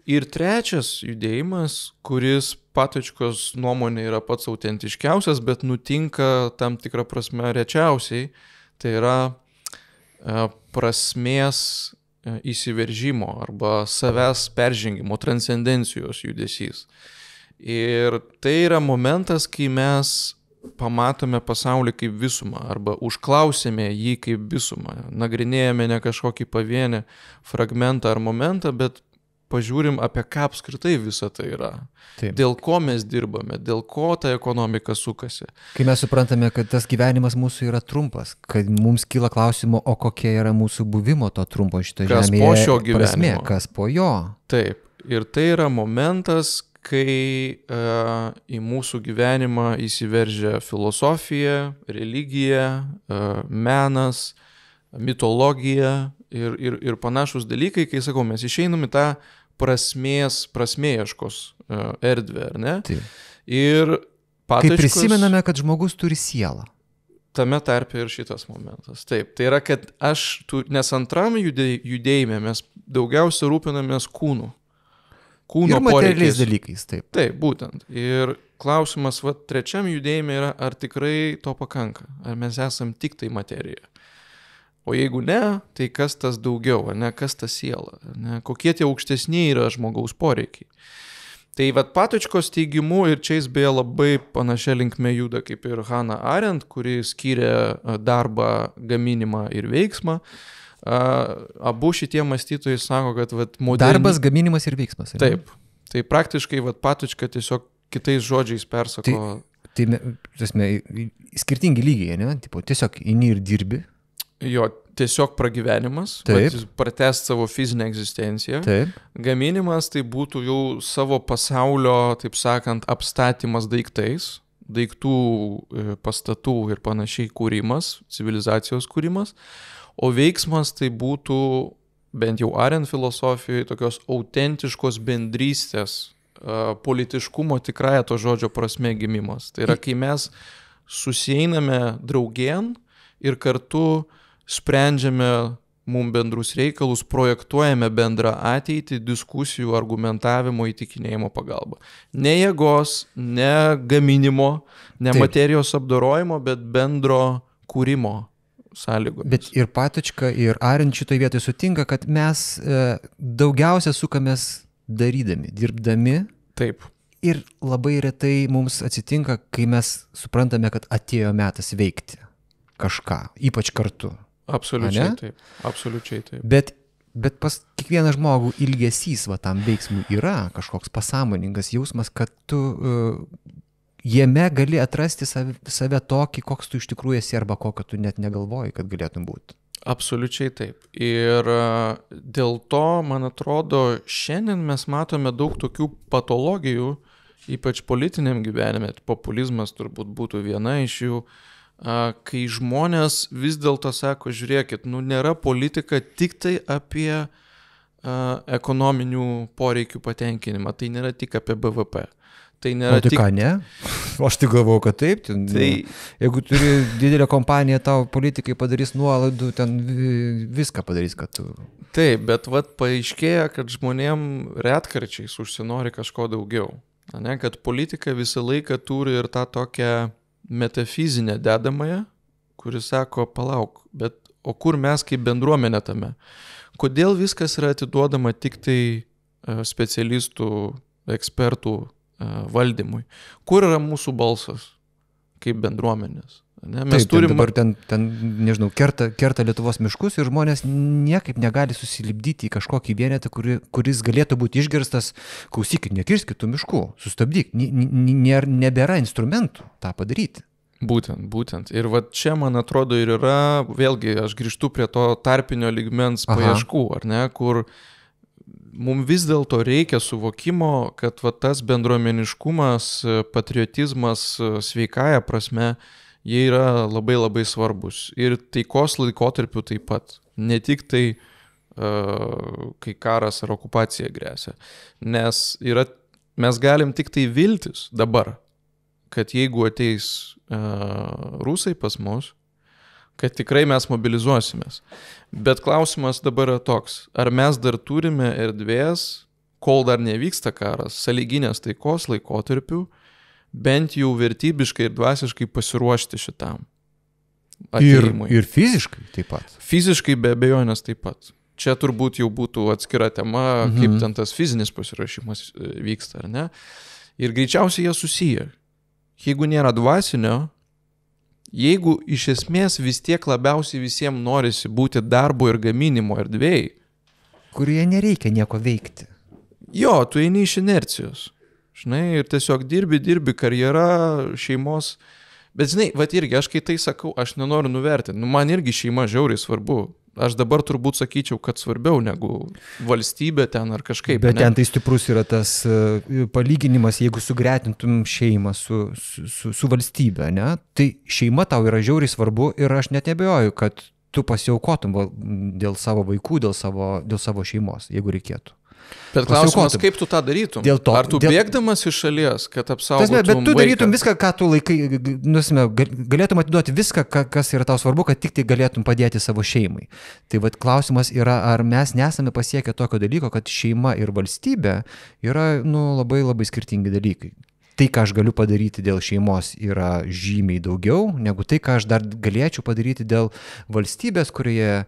Speaker 2: Ir trečias judėjimas, kuris Patočkos nuomonė yra pats autentiškiausias, bet nutinka tam tikrą prasme rečiausiai, tai yra prasmės įsiveržimo arba savęs peržengimo, transcendencijos judesys. Ir tai yra momentas, kai mes pamatome pasaulį kaip visumą arba užklausėme jį kaip visumą. Nagrinėjame ne kažkokį pavienį fragmentą ar momentą, bet pažiūrim, apie ką apskritai visa tai yra. Taip. Dėl ko mes dirbame, dėl ko ta ekonomika sukasi.
Speaker 1: Kai mes suprantame, kad tas gyvenimas mūsų yra trumpas, kad mums kyla klausimo, o kokia yra mūsų buvimo to trumpo šito žemėje.
Speaker 2: Kas po šio gyvenimo.
Speaker 1: Prasmė, kas po jo.
Speaker 2: Taip. Ir tai yra momentas, kai į mūsų gyvenimą įsiveržia filosofija, religija, menas, mitologija ir panašus dalykai, kai sakau, mes išeinam į tą prasmėieškos erdvę, ar ne?
Speaker 1: Taip.
Speaker 2: Ir Patočkos...
Speaker 1: Kai prisimename, kad žmogus turi sielą.
Speaker 2: Tame tarpe ir šitas momentas. Taip, tai yra, kad nes antram judėjime mes daugiausia rūpinamės kūnu. Kūno
Speaker 1: ir materialiais dalykais, taip.
Speaker 2: Taip, būtent. Ir klausimas, trečiam judėjime yra, ar tikrai to pakanka? Ar mes esam tik tai materija? O jeigu ne, tai kas tas daugiau, ne? Kas ta siela? Ne? Kokie tie aukštesniai yra žmogaus poreikiai? Tai Patočkos teigimu, ir čia jis beje labai panašia linkme juda kaip ir Hannah Arendt, kuri skyrė darbą, gaminimą ir veiksmą. Abu šitie mąstytojai sako, kad
Speaker 1: darbas, gaminimas ir veiksmas.
Speaker 2: Taip. Tai praktiškai Patočka tiesiog kitais žodžiais persako.
Speaker 1: Tai skirtingi lygiai, ne? Tipo, tiesiog eini ir dirbi.
Speaker 2: Jo, tiesiog pragyvenimas, pratęsti savo fizinę egzistenciją.
Speaker 1: Taip.
Speaker 2: Gaminimas tai būtų jau savo pasaulio, taip sakant, apstatymas daiktais, daiktų, pastatų ir panašiai kūrimas, civilizacijos kūrimas. O veiksmas tai būtų, bent jau Arendt filosofijoje, tokios autentiškos bendrystės, politiškumo tikrąja to žodžio prasme gimimas. Tai yra, kai mes susieiname draugėn ir kartu sprendžiame mums bendrus reikalus, projektuojame bendrą ateitį diskusijų, argumentavimo, įtikinėjimo pagalba. Ne jėgos, ne gaminimo, ne materijos apdorojimo, bet bendro kūrimo sąlygomis.
Speaker 1: Bet ir Patočka, ir Arendt šitoje vietoje sutinka, kad mes daugiausia sukamės darydami, dirbdami.
Speaker 2: Taip.
Speaker 1: Ir labai retai mums atsitinka, kai mes suprantame, kad atėjo metas veikti kažką, ypač kartu.
Speaker 2: Absoliučiai taip. Absoliučiai taip.
Speaker 1: Bet pas kiekvieną žmogų ilgesys tam veiksmui yra kažkoks pasąmoningas jausmas, kad tu jame gali atrasti save tokį, koks tu iš tikrųjų esi arba kokio tu net negalvoji, kad galėtum būti.
Speaker 2: Absoliučiai taip. Ir dėl to, man atrodo, šiandien mes matome daug tokių patologijų, ypač politiniam gyvenime. Populizmas turbūt būtų viena iš jų, kai žmonės vis dėlto sako, žiūrėkit, nėra politika tik tai apie ekonominių poreikių patenkinimą, tai nėra tik apie BVP. Tai nėra
Speaker 1: tik... ką, ne? Aš tik galvoju, kad taip. Jeigu turi didelę kompaniją, tau politikai padarys nuolaidų, ten viską padarys, kad tu...
Speaker 2: Taip, bet paaiškėja, kad žmonėm retkarčiais užsinori kažko daugiau. Ne? Kad politika visą laiką turi ir tą tokią metafizinę dedamąją, kuris sako, palauk, bet o kur mes kaip bendruomenė tame? Kodėl viskas yra atiduodama tik tai specialistų, ekspertų valdymui? Kur yra mūsų balsas kaip bendruomenės? Ne? Mes
Speaker 1: turim... Dabar ten nežinau, kerta Lietuvos miškus ir žmonės niekaip negali susilipdyti į kažkokį vienetą, kuris galėtų būti išgirstas. Klausykit, nekirskit tų miškų, sustabdyk, nebėra instrumentų tą padaryti.
Speaker 2: Būtent. Ir čia, man atrodo, ir yra, vėlgi, aš grįžtu prie to tarpinio lygmens paieškų, ar ne, kur mums vis dėlto reikia suvokimo, kad tas bendruomeniškumas, patriotizmas sveikąja prasme, jie yra labai labai svarbus. Ir taikos laikotarpiu taip pat. Ne tik tai, kai karas ar okupacija grėsia. Nes mes galim tik tai viltis dabar, kad jeigu ateis rusai pas mus, kad tikrai mes mobilizuosimės. Bet klausimas dabar yra toks, ar mes dar turime erdvės, kol dar nevyksta karas, sąlyginės taikos laikotarpių, bent jau vertybiškai ir dvasiškai pasiruošti šitam atėjimui.
Speaker 1: Ir fiziškai taip pat.
Speaker 2: Fiziškai be abejonės taip pat. Čia turbūt jau būtų atskira tema, kaip ten tas fizinis pasiruošimas vyksta, ar ne? Ir greičiausiai jie susiję. Jeigu nėra dvasinio, jeigu iš esmės vis tiek labiausiai visiems norisi būti darbo ir gaminimo erdvėjai,
Speaker 1: kurioje nereikia nieko veikti.
Speaker 2: Jo, tu eini iš inercijos. Žinai, ir tiesiog dirbi karjera, šeimos. Bet žinai, irgi, aš kai tai sakau, aš nenoriu nuvertinti. Man irgi šeima žiauriai svarbu. Aš dabar turbūt sakyčiau, kad svarbiau negu valstybė ten ar kažkaip.
Speaker 1: Bet ten tai stiprus yra tas palyginimas, jeigu sugretintum šeimą su valstybe, ne? Tai šeima tau yra žiauriai svarbu ir aš net nebejoju, kad tu pasiaukotum dėl savo vaikų, dėl savo šeimos, jeigu reikėtų.
Speaker 2: Bet klausimas, kaip tu tą darytum? Ar tu bėgdamas iš šalies, kad apsaugotum vaiką?
Speaker 1: Bet tu darytum viską, ką tu laikai, galėtum atiduoti viską, kas yra tau svarbu, kad tik tai galėtum padėti savo šeimai. Tai klausimas yra, ar mes nesame pasiekę tokio dalyko, kad šeima ir valstybė yra labai labai skirtingi dalykai. Tai, ką aš galiu padaryti dėl šeimos, yra žymiai daugiau, negu tai, ką aš dar galėčiau padaryti dėl valstybės, kurioje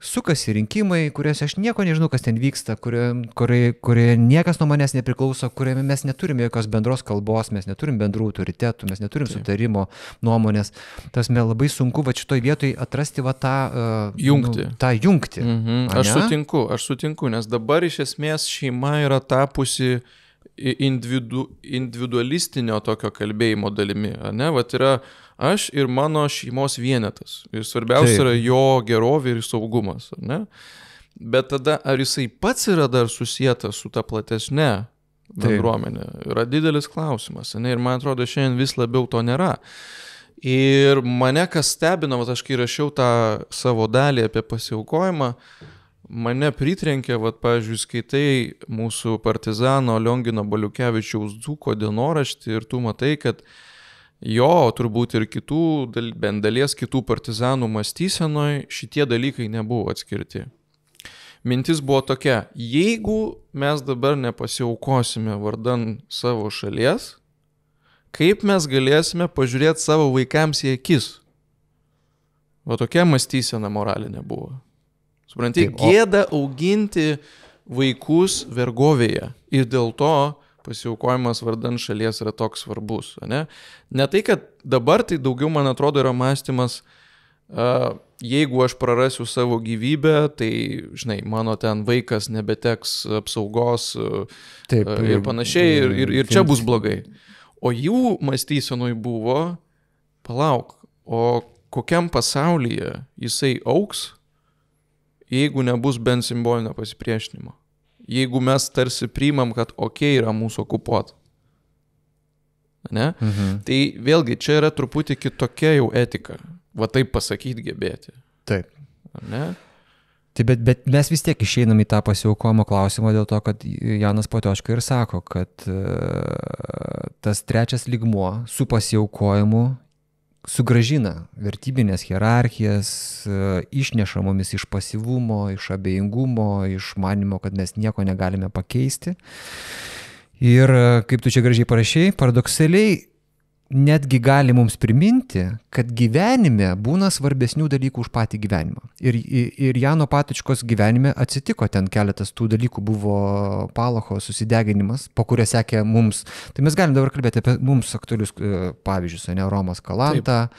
Speaker 1: sukasi rinkimai, kuriuose aš nieko nežinau, kas ten vyksta, kurioje niekas nuo manęs nepriklauso, kurioje mes neturime jokios bendros kalbos, mes neturim bendrų autoritetų, mes neturim sutarimo, nuomonės. Tasme labai sunku šitoj vietoj atrasti tą jungtį.
Speaker 2: Aš sutinku, nes dabar iš esmės šeima yra tapusi individualistinio tokio kalbėjimo dalimi. Ne? Yra aš ir mano šeimos vienetas. Ir svarbiausia yra jo gerovė ir saugumas. Ne? Bet tada, ar jisai pats yra dar susietas su ta platesne bendruomenė, yra didelis klausimas. Ne? Ir man atrodo, šiandien vis labiau to nėra. Ir mane kas stebina, aš kai rašiau tą savo dalį apie pasiaukojimą, mane pritrenkė, pavyzdžiui, skaitai mūsų partizano Liongino Baliukevičiaus Dzūko dienoraštį ir tu matai, kad jo, turbūt ir kitų, bent dalies kitų partizanų mąstysenoj šitie dalykai nebuvo atskirti. Mintis buvo tokia, jeigu mes dabar nepasiaukosime vardan savo šalies, kaip mes galėsime pažiūrėti savo vaikams į akis? Tokia mąstysena moralinė buvo. Supranti, gėda auginti vaikus vergovėje ir dėl to pasiaukojimas vardan šalies yra toks svarbus. Ne tai, kad dabar tai daugiau, man atrodo, yra mąstymas, jeigu aš prarasiu savo gyvybę, tai, žinai, mano ten vaikas nebeteks apsaugos ir panašiai, ir čia bus blogai. O jų mąstysenoj buvo, palauk, o kokiam pasaulyje jisai auks, jeigu nebus bent simbolinio pasipriešinimo. Jeigu mes tarsi priimam, kad yra mūsų okupuota. Ne? Tai vėlgi, čia yra truputį kitokia jau etika. Taip pasakyti gebėti.
Speaker 1: Taip.
Speaker 2: Ne?
Speaker 1: Tai bet mes vis tiek išeinam į tą pasiaukojimo klausimą dėl to, kad Janas Potočka ir sako, kad tas trečias lygmuo su pasiaukojimu sugrąžina vertybinės hierarchijas, išneša mumis iš pasyvumo, iš abejingumo, iš manimo, kad mes nieko negalime pakeisti. Ir kaip tu čia gražiai parašei, paradoksaliai netgi gali mums priminti, kad gyvenime būna svarbesnių dalykų už patį gyvenimą. Ir Jano Patočkos gyvenime atsitiko ten keletas tų dalykų, buvo Palacho susideginimas, po kurio sekė mums, tai mes galim dabar kalbėti apie mums aktualius pavyzdžius, Romas Kalanta. Taip.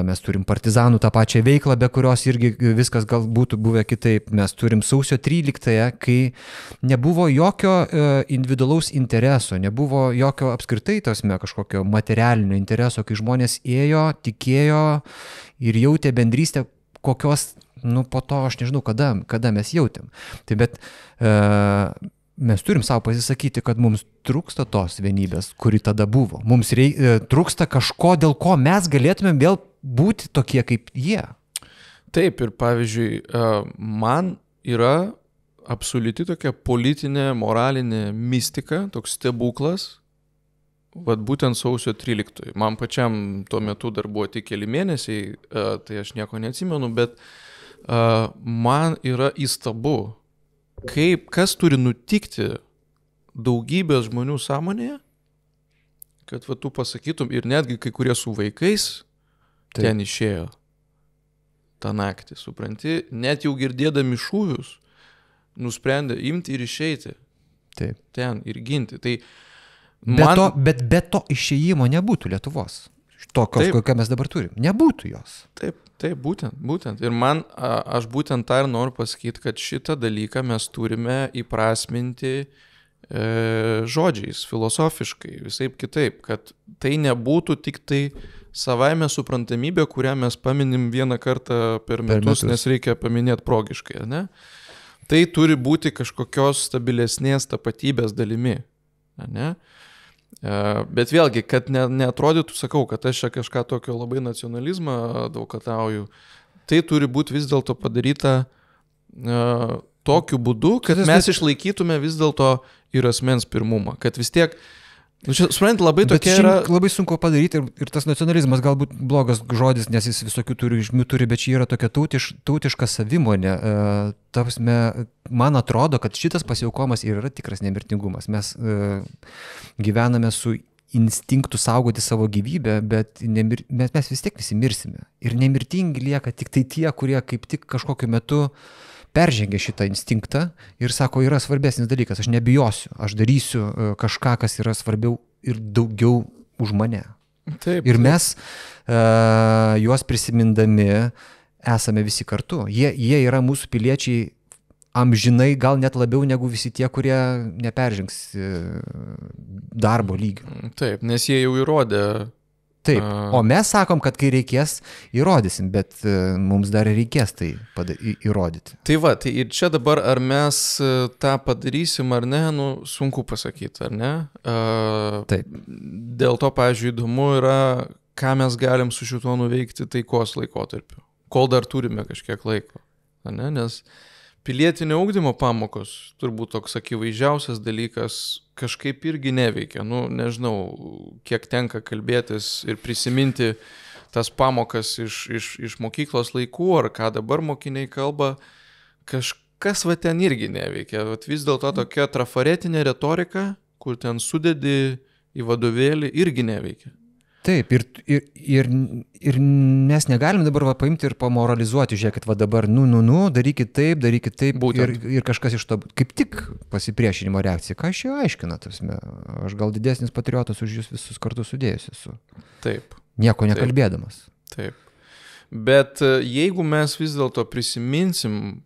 Speaker 1: Mes turim partizanų tą pačią veiklą, be kurios irgi viskas gal būtų buvę kitaip. Mes turim sausio 13-ąją, kai nebuvo jokio individualaus intereso, nebuvo jokio apskritai kažkokio materialinio intereso, kai žmonės ėjo, tikėjo ir jautė bendrystę, kokios, po to aš nežinau, kada mes jautėm. Tai bet mes turim savo pasisakyti, kad mums trūksta tos vienybės, kuri tada buvo. Mums trūksta kažko, dėl ko mes galėtumėm vėl būti tokie kaip jie.
Speaker 2: Taip, ir pavyzdžiui, man yra absoliuti tokia politinė, moralinė mistika, toks stebuklas, vat būtent sausio 13. Man pačiam tuo metu dar buvo tik keli mėnesiai, tai aš nieko neatsimenu, bet man yra įstabu, kas turi nutikti daugybės žmonių sąmonėje, kad va tu pasakytum, ir netgi kai kurie su vaikais ten išėjo tą naktį, supranti, net jau girdėdami šūvius, nusprendė imti ir išeiti.
Speaker 1: Taip.
Speaker 2: Ten ir ginti. Tai
Speaker 1: Bet be to išėjimo nebūtų Lietuvos. Tokios, kokią mes dabar turim. Nebūtų jos.
Speaker 2: Taip, būtent. Ir aš būtent tą ir noriu pasakyti, kad šitą dalyką mes turime įprasminti žodžiais, filosofiškai, visaip kitaip, kad tai nebūtų tik tai savaime suprantamybė, kurią mes paminim vieną kartą per metus, nes reikia paminėti progiškai, ne? Tai turi būti kažkokios stabilesnės tapatybės dalimi, ne? Bet vėlgi, kad neatrodytų, sakau, kad aš čia kažką tokio labai nacionalizmą advokatauju, tai turi būti vis dėlto padaryta tokiu būdu, kad mes išlaikytume vis dėlto ir asmens pirmumą, kad vis tiek, suprantat, labai tokia yra...
Speaker 1: Labai sunku padaryti ir tas nacionalizmas galbūt blogas žodis, nes jis visokių turi, bet čia yra tokia tautiška savimonė. Man atrodo, kad šitas pasiaukomas yra tikras nemirtingumas. Mes gyvename su instinktu saugoti savo gyvybę, bet mes vis tiek visi mirsime. Ir nemirtingi lieka tik tai tie, kurie kaip tik kažkokiu metu peržengia šitą instinktą ir sako, yra svarbesnis dalykas, aš nebijosiu, aš darysiu kažką, kas yra svarbiau ir daugiau už mane.
Speaker 2: Taip,
Speaker 1: ir mes juos prisimindami esame visi kartu. Jie yra mūsų piliečiai amžinai, gal net labiau negu visi tie, kurie neperžengs darbo lygio.
Speaker 2: Taip, nes jie jau įrodė.
Speaker 1: Taip, o mes sakom, kad kai reikės, įrodysim, bet mums dar reikės tai įrodyti.
Speaker 2: Tai va, tai ir čia dabar ar mes tą padarysim ar ne, sunku pasakyti, ar ne?
Speaker 1: Taip.
Speaker 2: Dėl to, pavyzdžiui, įdomu yra, ką mes galim su šituo nuveikti taikos laikotarpiu, kol dar turime kažkiek laiko, ar ne? Nes pilietinio ugdymo pamokos, turbūt toks akivaizdžiausias dalykas, kažkaip irgi neveikia. Nežinau, kiek tenka kalbėtis ir prisiminti tas pamokas iš mokyklos laikų, ar ką dabar mokiniai kalba, kažkas va ten irgi neveikia. Vis dėlto tokia trafaretinė retorika, kur ten sudedi į vadovėlį, irgi neveikia.
Speaker 1: Taip, ir mes negalim dabar paimti ir pamoralizuoti, žiūrėkit, va dabar, darykit taip, ir kažkas iš to, kaip tik pasipriešinimo reakcija. Ką aš jau aiškina, aš gal didesnis patriotas už jūs visus kartu sudėjus esu.
Speaker 2: Taip.
Speaker 1: Nieko nekalbėdamas.
Speaker 2: Taip. Bet jeigu mes vis dėlto prisiminsim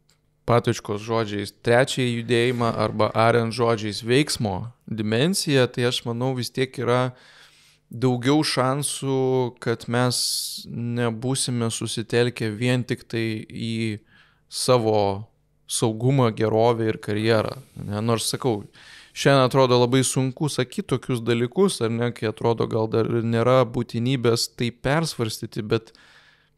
Speaker 2: Patočkos žodžiais trečiąjį judėjimą arba Arent žodžiais veiksmo dimensiją, tai aš manau vis tiek yra daugiau šansų, kad mes nebūsime susitelkę vien tik tai į savo saugumą, gerovę ir karjerą. Nors sakau, šiandien atrodo labai sunku sakyti tokius dalykus, ar ne, kai atrodo gal dar nėra būtinybės tai persvarstyti, bet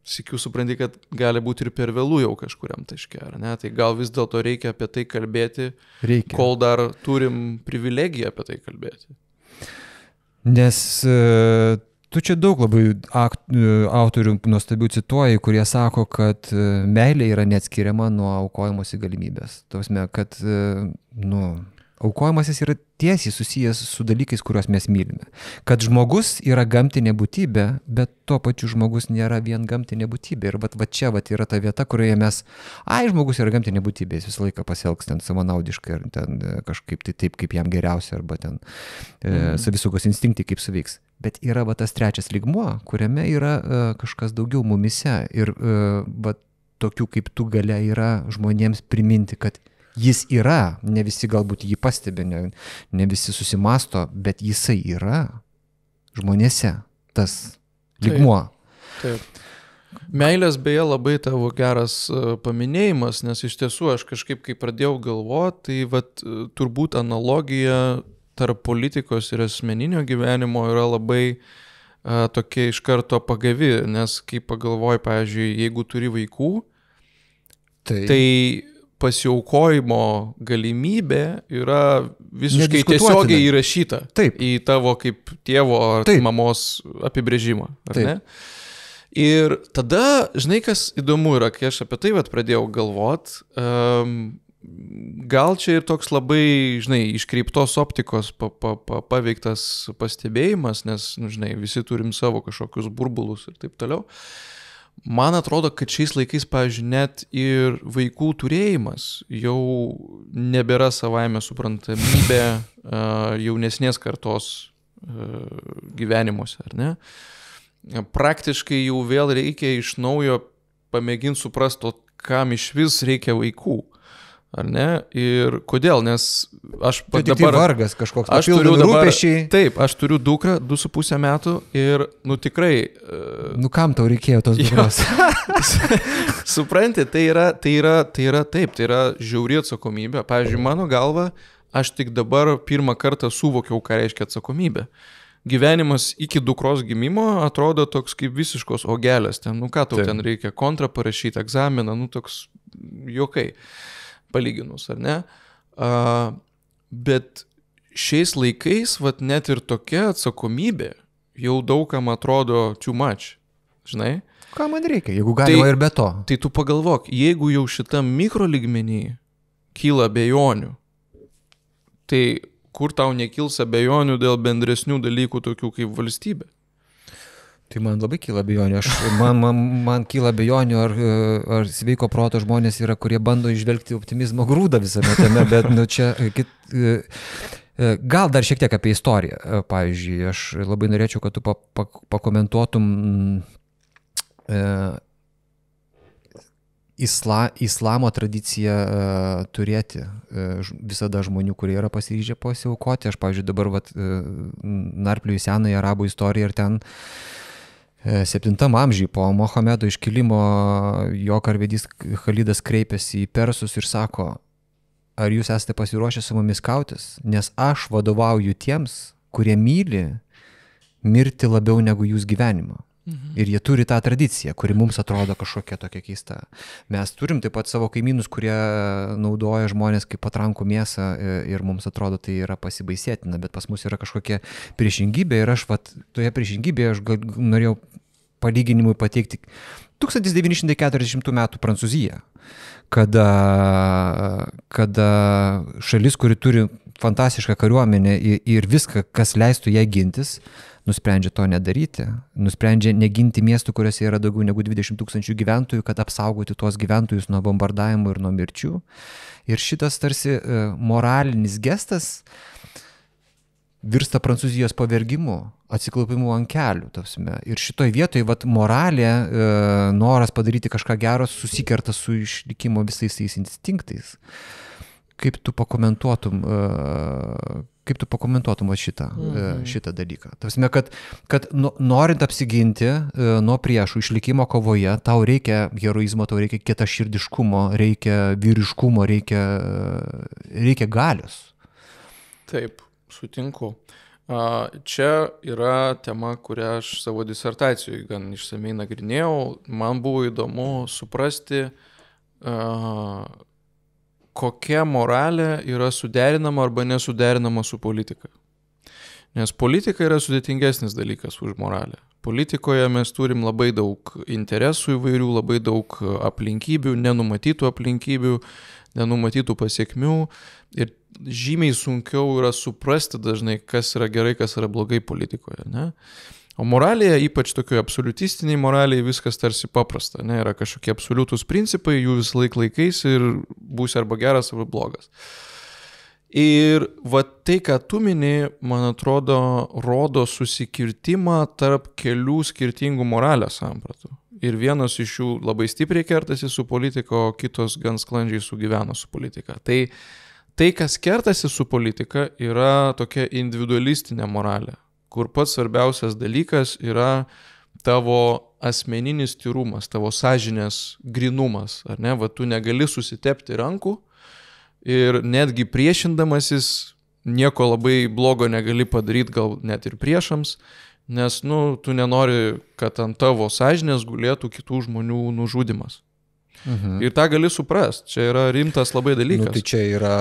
Speaker 2: sykiu supranti, kad gali būti ir per vėlų jau kažkuriam taške, ar ne? Tai gal vis dėlto reikia apie tai kalbėti, kol dar turim privilegiją apie tai kalbėti.
Speaker 1: Nes tu čia daug labai autorių nuostabių cituoji, kurie sako, kad meilė yra neatskiriama nuo aukojimosi galimybės. Tausme, kad aukojimasis yra tiesiai susijęs su dalykais, kuriuos mes mylime. Kad žmogus yra gamtinė būtybė, bet tuo pačiu žmogus nėra vien gamtinė būtybė. Ir va čia yra ta vieta, kurioje mes, žmogus yra gamtinė būtybė, jis visą laiką pasielgs ten savanaudiškai, ar ten kažkaip tai taip, kaip jam geriausia, arba ten savisaugos instinktai kaip suveiks. Bet yra va tas trečias lygmuo, kuriame yra kažkas daugiau mumise. Ir va tokių kaip tu galia yra žmonėms priminti, kad jis yra, ne visi galbūt jį pastebi, ne visi susimasto, bet jisai yra žmonėse, tas lygmuo.
Speaker 2: Taip. Meilės beje labai tavo geras paminėjimas, nes iš tiesų aš kažkaip, kai pradėjau galvoti, tai turbūt analogija tarp politikos ir asmeninio gyvenimo yra labai tokia iš karto pagavi, nes kai pagalvoji, pavyzdžiui, jeigu turi vaikų, tai pasiaukojimo galimybė yra visiškai
Speaker 1: Nediskutuotina.
Speaker 2: tiesiogiai įrašyta
Speaker 1: Taip.
Speaker 2: į tavo kaip tėvo ar
Speaker 1: Taip.
Speaker 2: mamos apibrėžimą, ar
Speaker 1: Taip.
Speaker 2: ne? Ir tada, žinai, kas įdomu yra, kai aš apie tai pradėjau galvot, gal čia ir toks labai, žinai, iškreiptos optikos paveiktas pastebėjimas, nes, nu, žinai, visi turim savo kažkokius burbulus ir taip toliau. Man atrodo, kad šiais laikais, pavyzdžiui, net ir vaikų turėjimas jau nebėra savaime suprantamybė jaunesnės kartos gyvenimuose, ar ne? Praktiškai jau vėl reikia iš naujo pamėginti suprasti, kam iš vis reikia vaikų. Ar ne? Ir kodėl? Nes aš
Speaker 1: Tai tik tai vargas kažkoks,
Speaker 2: aš turiu
Speaker 1: papildomi rūpesčiai.
Speaker 2: Taip, aš turiu dukrą, 2,5 metų ir, nu tikrai...
Speaker 1: Nu kam tau reikėjo tos dukros?
Speaker 2: Supranti, tai yra žiauri atsakomybė. Pavyzdžiui, mano galva, aš tik dabar pirmą kartą suvokiau, ką reiškia atsakomybė. Gyvenimas iki dukros gimimo atrodo toks kaip visiškos ogelės. Ten, nu ką tau ten reikia, kontrą parašyti, egzaminą, nu toks juokai. Palyginus, ar ne? Bet šiais laikais, vat, net ir tokia atsakomybė jau daugam atrodo too much, žinai?
Speaker 1: Ką man reikia, jeigu galima ir be to?
Speaker 2: Tai tu pagalvok, jeigu jau šitam mikrolygmenį kyla abejonių, tai kur tau nekils abejonių dėl bendresnių dalykų tokių kaip valstybė?
Speaker 1: Tai man labai kyla abejonių. Man kyla abejonių, ar sveiko proto žmonės yra, kurie bando išvelgti optimizmo grūdą visame tame, bet nu, čia... Gal dar šiek tiek apie istoriją. Pavyzdžiui, aš labai norėčiau, kad tu pakomentuotum islamo tradiciją turėti visada žmonių, kurie yra pasiryžę pasiaukoti. Aš, pavyzdžiui, dabar narpliuoju senąją arabų istoriją ir ten 7 amžiuje po Mohamedo iškilimo jo karvedys Khalidas kreipėsi į persus ir sako, ar jūs esate pasiruošę su mumis kautis, nes aš vadovauju tiems, kurie myli mirti labiau negu jūs gyvenimą. Ir jie turi tą tradiciją, kuri mums atrodo kažkokia tokia keista. Mes turim taip pat savo kaimynus, kurie naudoja žmonės kaip patrankų mėsą ir mums atrodo tai yra pasibaisėtina, bet pas mus yra kažkokia priešingybė ir aš toje priešingybėje aš norėjau palyginimui pateikti 1940 metų Prancūziją, kada šalis, kuri turi fantastišką kariuomenę ir viską, kas leistų jai gintis, nusprendžia to nedaryti, nusprendžia neginti miestų, kuriuose yra daugiau negu 20 000 gyventojų, kad apsaugoti tuos gyventojus nuo bombardavimų ir nuo mirčių. Ir šitas tarsi moralinis gestas virsta Prancūzijos pavergimu, atsiklaupimu ant kelių. Tavsime. Ir šitoj vietoj moralė, noras padaryti kažką gero susikerta su išlikimo visais tais instinktais. Kaip tu pakomentuotum šitą dalyką? Tavsime, kad norint apsiginti nuo priešų išlikimo kovoje, tau reikia heroizmo, tau reikia kietaširdiškumo, reikia vyriškumo, reikia galios.
Speaker 2: Taip, sutinku. Čia yra tema, kurią aš savo disertacijoje gan išsamei nagrinėjau. Man buvo įdomu suprasti, kokia moralė yra suderinama arba nesuderinama su politika. Nes politika yra sudėtingesnis dalykas už moralę. Politikoje mes turim labai daug interesų įvairių, labai daug aplinkybių, nenumatytų aplinkybių, nenumatytų pasiekmių ir žymiai sunkiau yra suprasti dažnai, kas yra gerai, kas yra blogai politikoje. Ne? O moralėje, ypač tokioje absoliutistiniai moralėje, viskas tarsi paprasta. Ne? Yra kažkokie absoliutūs principai, jų visą laikais ir būsi arba geras, arba blogas. Ir va tai, ką tu mini, man atrodo, rodo susikirtimą tarp kelių skirtingų moralės sampratų. Ir vienos iš jų labai stipriai kertasi su politika, o kitos gan sklandžiai sugyvena su politika. Tai, kas kertasi su politika, yra tokia individualistinė moralė, kur pats svarbiausias dalykas yra tavo asmeninis tyrumas, tavo sąžinės grynumas, ar ne? Va, tu negali susitepti rankų ir netgi priešindamasis nieko labai blogo negali padaryti, gal net ir priešams, nes, tu nenori, kad ant tavo sąžinės gulėtų kitų žmonių nužudymas. Ir tą gali suprast, čia yra rimtas labai dalykas.
Speaker 1: Nu, tai čia yra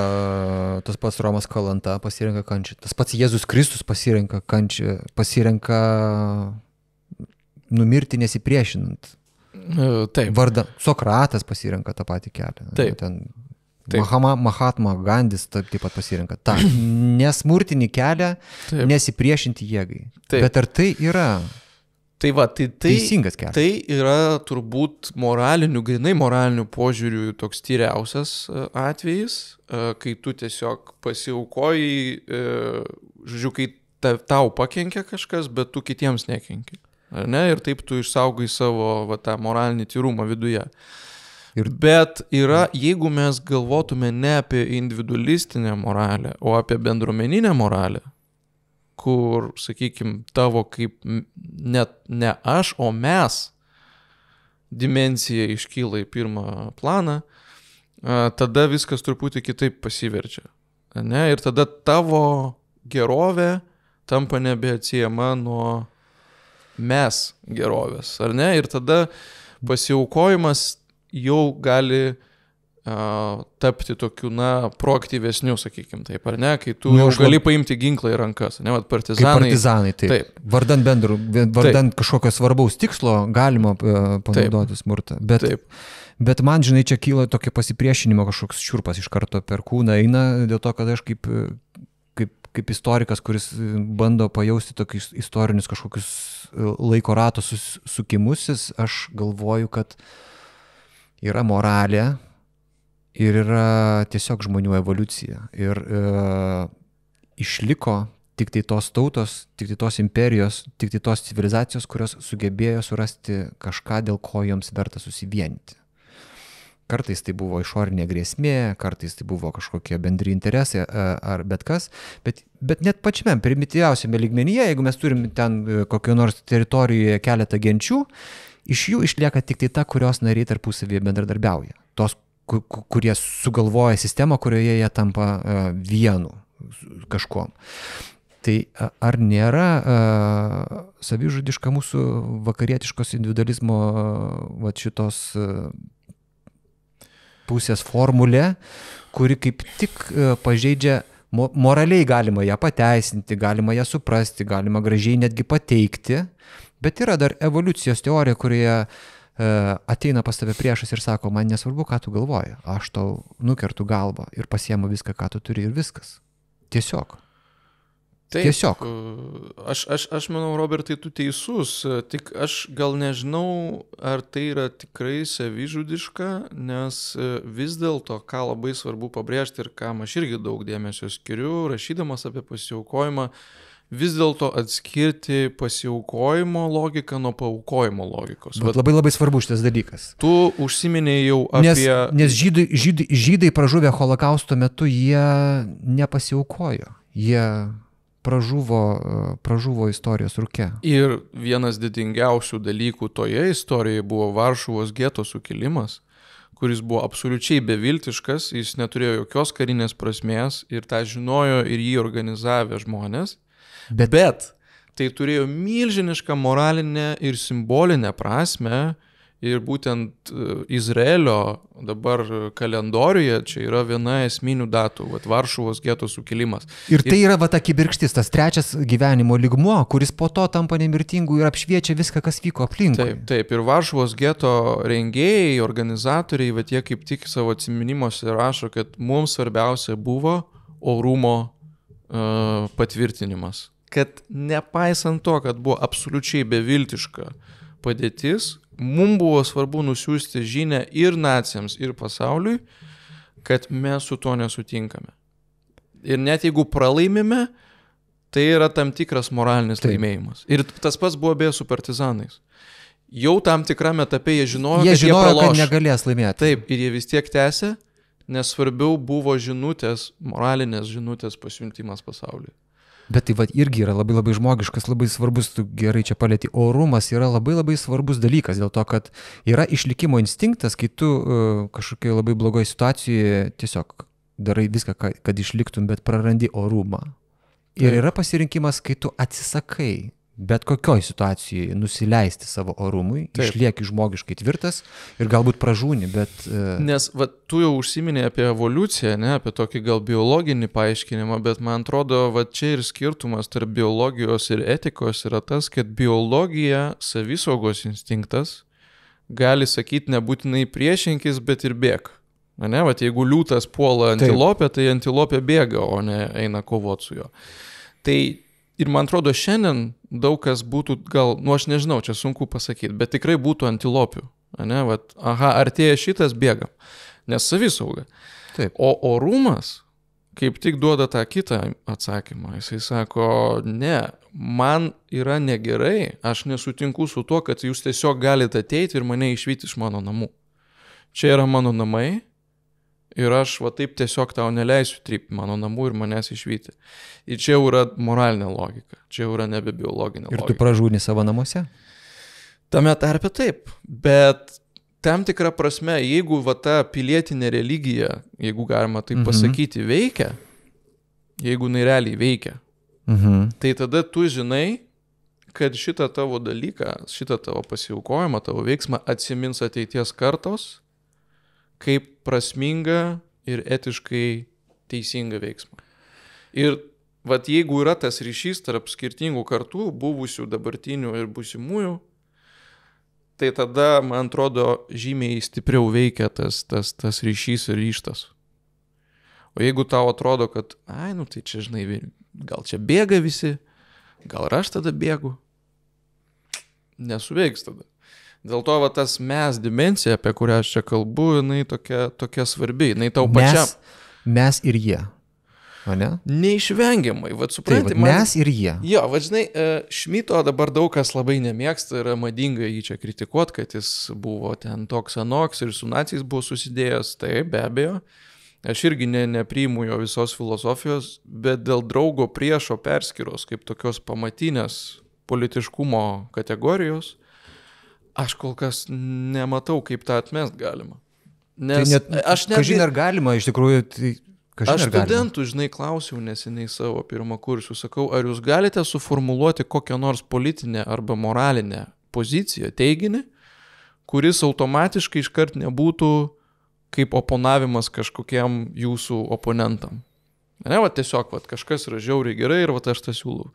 Speaker 1: tas pats Romas Kalanta pasirenka kančią, tas pats Jėzus Kristus pasirenka kančią, pasirenka numirti nesipriešinant.
Speaker 2: Taip.
Speaker 1: Sokratas pasirenka tą patį kelią.
Speaker 2: Taip.
Speaker 1: Ten Mahatma Gandis taip pat pasirenka tą nesmurtinį kelią, nesipriešinti jėgai. Taip. Bet ar tai yra teisingas kelias? Tai
Speaker 2: yra turbūt grinai moralinių požiūrių toks tyriausias atvejis, kai tu tiesiog pasiaukoji, žodžiu, kai tau pakenkia kažkas, bet tu kitiems nekenki. Ar ne? Ir taip tu išsaugai savo tą moralinį tyrumą viduje. Bet jeigu mes galvotume ne apie individualistinę moralę, o apie bendruomeninę moralę, kur, sakykime, tavo kaip net ne aš, o mes dimensija iškyla į pirmą planą, tada viskas truputį kitaip pasiverčia. Ne? Ir tada tavo gerovė tampa nebeatsiejama nuo mes gerovės, ar ne? Ir tada pasiaukojimas jau gali tapti tokiu, proaktyvesniu, sakykime taip, ar ne, kai tu gali paimti ginklą į rankas, ne, partizanai.
Speaker 1: Kaip partizanai, taip. Vardan kažkokio svarbaus tikslo galima panaudoti smurtą. Bet man, žinai, čia kyla tokia pasipriešinimo kažkoks šiurpas iš karto per kūną eina, dėl to, kad aš kaip istorikas, kuris bando pajausti tokius istorinius kažkokius laiko rato sukimusis, aš galvoju, kad yra moralė ir yra tiesiog žmonių evoliucija. Ir išliko tik tai tos tautos, tik tai tos imperijos, tik tai tos civilizacijos, kurios sugebėjo surasti kažką, dėl ko joms verta susivienyti. Kartais tai buvo išorinė grėsmė, kartais tai buvo kažkokie bendri interesai ar bet kas, bet net pačiame primityviausiame lygmenyje, jeigu mes turim ten kokio nors teritorijoje keletą genčių, iš jų išlieka tik tai ta, kurios nariai tarpusavyje bendradarbiauja. Tos, kurie sugalvoja sistemą, kurioje jie tampa vienu kažkuom. Tai ar nėra savižudiška mūsų vakarietiškos individualizmo šitos pusės formulė, kuri kaip tik pažeidžia, moraliai galima ją pateisinti, galima ją suprasti, galima gražiai netgi pateikti, bet yra dar evoliucijos teorija, kurioje ateina pas tave priešas ir sako, man nesvarbu, ką tu galvoji, aš tau nukertu galvą ir pasiemu viską, ką tu turi ir viskas. Tiesiog.
Speaker 2: Taip, tiesiog. Aš manau, Robertai, tu teisus, tik aš gal nežinau, ar tai yra tikrai savižudiška, nes vis dėlto, ką labai svarbu pabrėžti ir kam aš irgi daug dėmesio skiriu, rašydamas apie pasiaukojimą, vis dėlto atskirti pasiaukojimo logiką nuo paaukojimo logikos.
Speaker 1: Bet labai svarbu šitas dalykas.
Speaker 2: Tu užsiminėjai jau apie...
Speaker 1: Nes žydai pražuvę holokausto metu, jie nepasiaukojo. Jie pražuvo istorijos rūke.
Speaker 2: Ir vienas didingiausių dalykų toje istorijoje buvo Varšuvos geto sukilimas, kuris buvo absoliučiai beviltiškas, jis neturėjo jokios karinės prasmės ir tą žinojo ir jį organizavę žmonės. Bet tai turėjo milžinišką moralinę ir simbolinę prasme ir būtent Izraelio dabar kalendoriuje čia yra viena esminių datų, Varšuvos geto sukilimas.
Speaker 1: Ir tai yra ta kibirkštis, tas trečias gyvenimo lygmuo, kuris po to tampa nemirtingu ir apšviečia viską, kas vyko aplinkui.
Speaker 2: Taip, ir Varšuvos geto rengėjai, organizatoriai, jie kaip tik savo atsiminimuose rašo, kad mums svarbiausia buvo orumo patvirtinimas. Kad nepaisant to, kad buvo absoliučiai beviltiška padėtis, mums buvo svarbu nusiųsti žinią ir naciams, ir pasauliui, kad mes su to nesutinkame. Ir net jeigu pralaimime, tai yra tam tikras moralinis laimėjimas. Ir tas pats buvo beje su partizanais. Jau tam tikrame etape jie žinojo, kad jie praloš.
Speaker 1: Kad negalės laimėti.
Speaker 2: Taip, ir jie vis tiek tęsė, nes svarbiau buvo žinutės, moralinės žinutės pasiuntimas pasauliui.
Speaker 1: Bet tai irgi yra labai žmogiškas, labai svarbus, tu gerai čia palėti, orumas yra labai svarbus dalykas, dėl to, kad yra išlikimo instinktas, kai tu kažkokioje labai blogoje situacijoje tiesiog darai viską, kad išliktum, bet prarandi orumą. Ir yra pasirinkimas, kai tu atsisakai bet kokioj situacijoje nusileisti savo orumui, išlieki žmogiškai tvirtas ir galbūt pražūni, bet...
Speaker 2: Nes tu jau užsiminė apie evoliuciją, ne, apie tokį gal biologinį paaiškinimą, bet man atrodo, čia ir skirtumas tarp biologijos ir etikos yra tas, kad biologija, savisaugos instinktas, gali sakyti nebūtinai priešinkis, bet ir bėg. Ne, jeigu liūtas puola antilopę, tai antilopė bėga, o ne eina kovoti su juo. Tai ir man atrodo, šiandien daug kas būtų gal, aš nežinau, čia sunku pasakyti, bet tikrai būtų antilopių. Ne, artėja šitas, bėgam. Nes savisauga.
Speaker 1: Taip.
Speaker 2: O orumas kaip tik duoda tą kitą atsakymą. Jisai sako, ne, man yra negerai, aš nesutinku su tuo, kad jūs tiesiog galite ateiti ir mane išvyti iš mano namų. Čia yra mano namai. Ir aš taip tiesiog tau neleisiu trypti mano namų ir manęs išvyti. Ir čia jau yra moralinė logika. Čia jau yra nebe biologinė logika.
Speaker 1: Ir tu pražūni savo namuose?
Speaker 2: Tame tarpe taip. Bet tam tikrą prasme, jeigu ta pilietinė religija, jeigu galima taip pasakyti, veikia, jeigu jinai realiai veikia, tai tada tu žinai, kad šitą tavo dalyką, šitą tavo pasiaukojimą, tavo veiksmą atsimins ateities kartos, kaip prasminga ir etiškai teisinga veiksma. Ir jeigu yra tas ryšys tarp skirtingų kartų, buvusių, dabartinių ir būsimųjų, tai tada, man atrodo, žymiai stipriau veikia tas ryšys ir ryštas. O jeigu tau atrodo, kad, tai čia, žinai, gal čia bėga visi, gal ir aš tada bėgu, nesuveiks tada. Dėl to tas mes dimensija, apie kurią aš čia kalbu, jinai tokia svarbi, jinai tau pačiam.
Speaker 1: Mes ir jie, o ne?
Speaker 2: Neišvengiamai, supranti.
Speaker 1: Taip, mes ir jie.
Speaker 2: Jo, žinai, Šmito dabar daug kas labai nemėgsta, yra madinga jį čia kritikuoti, kad jis buvo ten toks anoks ir su naciais buvo susidėjęs, tai be abejo. Aš irgi nepriimu jo visos filosofijos, bet dėl draugo priešo perskyros, kaip tokios pamatinės politiškumo kategorijos, aš kol kas nematau, kaip tą atmest galima. Nes
Speaker 1: kažin ar galima, iš tikrųjų,
Speaker 2: aš studentų, žinai, klausiau neseniai savo pirmakursių, sakau, ar jūs galite suformuluoti kokią nors politinę arba moralinę poziciją, teiginį, kuris automatiškai iškart nebūtų kaip oponavimas kažkokiam jūsų oponentam. Ne, tiesiog, kažkas yra žiauriai gerai ir aš tą siūlau.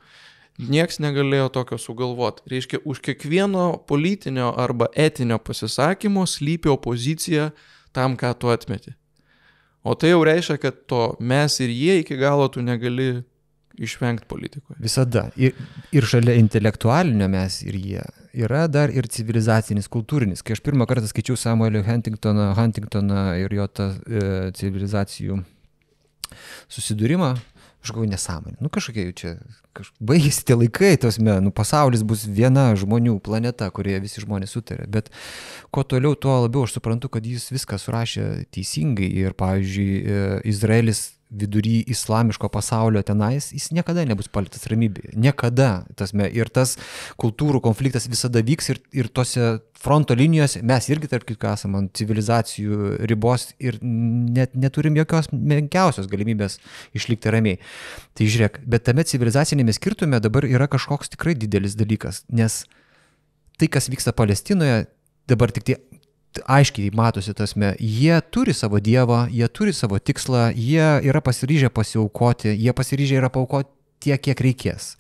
Speaker 2: Nieks negalėjo tokio sugalvoti. Reiškia, už kiekvieno politinio arba etinio pasisakymo slypi opozicija tam, ką tu atmeti. O tai jau reiškia, kad to mes ir jie iki galo tu negali išvengti politikoje.
Speaker 1: Visada. Ir šalia intelektualinio mes ir jie yra dar ir civilizacinis, kultūrinis. Kai aš pirmą kartą skaičiau Samuelio Huntingtoną ir jo tą civilizacijų susidūrimą, aš galvoju, nesąmonė. Kažkokie jau čia, baigėsi tie laikai, pasaulis bus viena žmonių planeta, kurioje visi žmonės sutarė. Bet kuo toliau, tuo labiau aš suprantu, kad jis viską surašė teisingai. Ir, pavyzdžiui, Izraelis vidury islamiško pasaulio tenais, jis niekada nebus paliktas ramybėje. Niekada. Ir tas kultūrų konfliktas visada vyks ir tose fronto linijose mes irgi, tarp kitko, esame ant civilizacijų ribos ir net neturim jokios menkiausios galimybės išlikti ramiai. Tai žiūrėk, bet tame civilizacinėme skirtume dabar yra kažkoks tikrai didelis dalykas, nes tai, kas vyksta Palestinoje, dabar tik tai aiškiai matosi jie turi savo dievą, jie turi savo tikslą, jie yra pasiryžę pasiaukoti, jie pasiryžę yra paaukoti tiek, kiek reikės.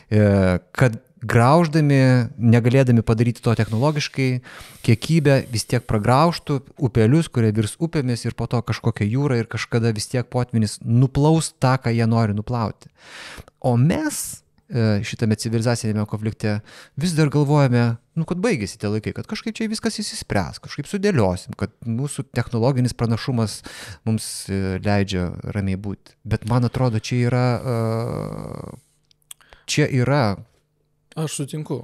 Speaker 1: Kad grauždami, negalėdami padaryti to technologiškai, kiekybę vis tiek pragraužtų upelius, kurie virs upėmis ir po to kažkokia jūra ir kažkada vis tiek potvinis nuplaus tą, ką jie nori nuplauti. O mes šitame civilizacinėme konflikte vis dar galvojame, kad baigėsi tie laikai, kad kažkaip čia viskas įsispręs, kažkaip sudėliosim, kad mūsų technologinis pranašumas mums leidžia ramiai būti. Bet man atrodo, čia yra...
Speaker 2: Aš sutinku.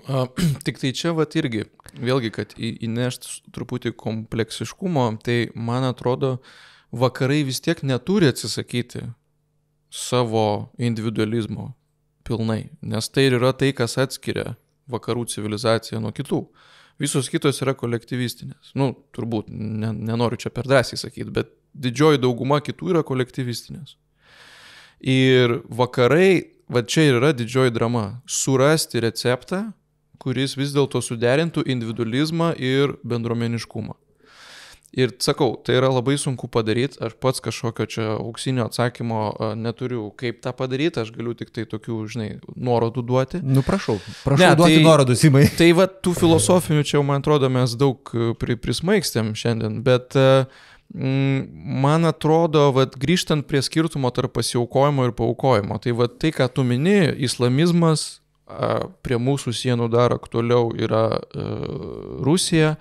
Speaker 2: Tik tai čia irgi, vėlgi, kad įnešt truputį kompleksiškumo, tai man atrodo, vakarai vis tiek neturi atsisakyti savo individualizmo pilnai, nes tai yra tai, kas atskiria vakarų civilizaciją nuo kitų. Visos kitos yra kolektyvistinės. Turbūt, nenoriu čia per drąsiai sakyti, bet didžioji dauguma kitų yra kolektyvistinės. Ir vakarai va čia ir yra didžioji drama. Surasti receptą, kuris vis dėlto suderintų individualizmą ir bendruomeniškumą. Ir sakau, tai yra labai sunku padaryti, aš pats kažkokio čia auksinio atsakymo neturiu, kaip tą padaryti, aš galiu tik tai tokių, žinai, nuorodų duoti.
Speaker 1: Nu, prašau duoti nuorodų, Simai.
Speaker 2: Tai va, tų filosofinių čia, man atrodo, mes daug prismaigstėm šiandien, bet man atrodo, va, grįžtant prie skirtumo tarp pasiaukojimo ir paaukojimo, tai va, tai, ką tu mini, islamizmas, prie mūsų sienų dar aktualiau yra Rusija.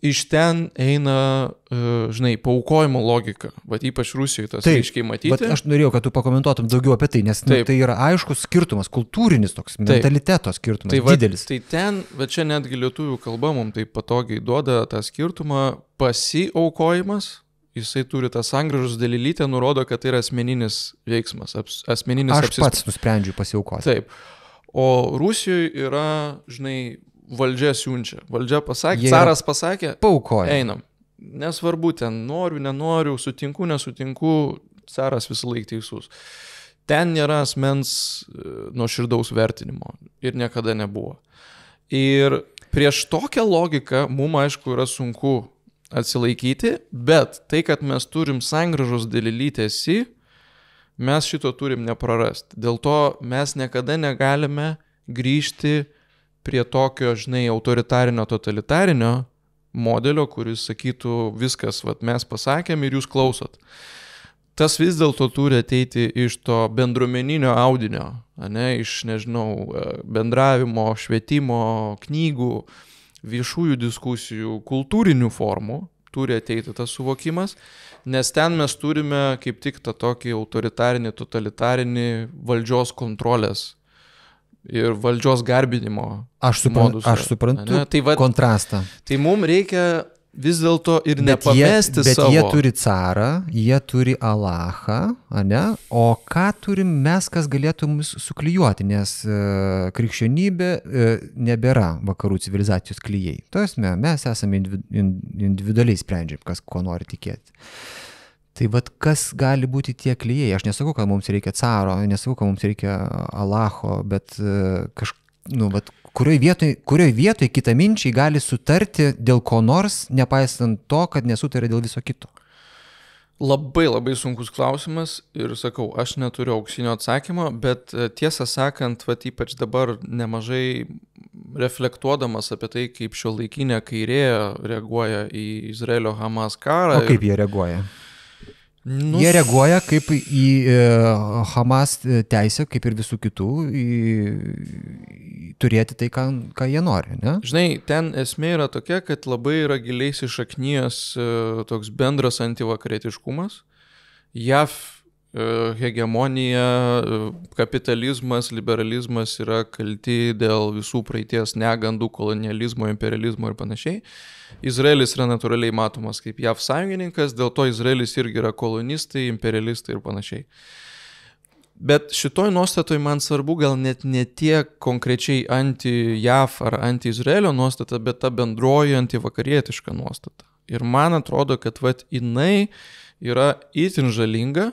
Speaker 2: Iš ten eina, žinai, paaukojimo logika. Vat ypač Rusijoje tas aiškiai matyti.
Speaker 1: Bet aš norėjau, kad tu pakomentuotum daugiau apie tai, nes tai yra aiškus skirtumas, kultūrinis toks, mentaliteto skirtumas, didelis.
Speaker 2: Tai ten, bet čia netgi lietuvių kalba mums taip patogiai duoda tą skirtumą, pasiaukojimas, jisai turi tą sangrąžos dalelytę, nurodo, kad tai yra asmeninis veiksmas, asmeninis
Speaker 1: apsisprendimas. Aš pats nusprendžiu pasiaukoti.
Speaker 2: Taip. O Rusijoje yra, žinai, valdžia siunčia. Valdžia pasakė, caras pasakė,
Speaker 1: paukoja.
Speaker 2: Einam. Nesvarbu, ten noriu, nenoriu, sutinku, nesutinku, caras visą laiką teisus. Ten nėra asmens nuoširdaus vertinimo ir niekada nebuvo. Ir prieš tokią logiką mums, aišku, yra sunku atsilaikyti, bet tai, kad mes turim sangrąžos dalelytėsi, mes šito turim neprarasti. Dėl to mes niekada negalime grįžti prie tokio, žinai, autoritarinio, totalitarinio modelio, kuris sakytų viskas, vat, mes pasakėm ir jūs klausot. Tas vis dėlto turi ateiti iš to bendruomeninio audinio, iš, nežinau, bendravimo, švietimo, knygų, viešųjų diskusijų, kultūrinių formų turi ateiti tas suvokimas, nes ten mes turime kaip tik tą tokį autoritarinį, totalitarinį valdžios kontrolės ir valdžios garbinimo modusą.
Speaker 1: Aš suprantu tai kontrastą.
Speaker 2: Tai mums reikia vis dėlto ir nepamesti savo.
Speaker 1: Bet jie turi carą, jie turi Alachą, o ką turim mes, kas galėtų mus suklijuoti, nes krikščionybė nebėra vakarų civilizacijos klijai. To esmė, mes esame individualiai sprendžiam, kas ko nori tikėti. Tai vat kas gali būti tie klijai? Aš nesakau, kad mums reikia caro, nesakau, kad mums reikia Alacho, bet kurioje vietoje kitaminčiai gali sutarti dėl ko nors, nepaisant to, kad nesutarė dėl viso kito.
Speaker 2: Labai labai sunkus klausimas ir sakau, aš neturiu auksinio atsakymo, bet tiesą sakant, vat ypač dabar nemažai reflektuodamas apie tai, kaip šiuolaikinė kairė reaguoja į Izraelio Hamas karą.
Speaker 1: O kaip jie reaguoja? Jie reaguoja kaip į Hamas teisę, kaip ir visų kitų, turėti tai, ką jie nori, ne?
Speaker 2: Žinai, ten esmė yra tokia, kad labai yra giliai įsišaknijęs toks bendras antivakarietiškumas. JAV hegemonija, kapitalizmas, liberalizmas yra kalti dėl visų praeities negandų, kolonializmo, imperializmo ir panašiai. Izraelis yra natūraliai matomas kaip JAV sąjungininkas, dėl to Izraelis irgi yra kolonistai, imperialistai ir panašiai. Bet šitoj nuostatoj man svarbu gal net ne tiek konkrečiai anti-JAV ar anti-Izraelio nuostata, bet ta bendroji antivakarietiška nuostata. Ir man atrodo, kad jinai yra itin žalinga,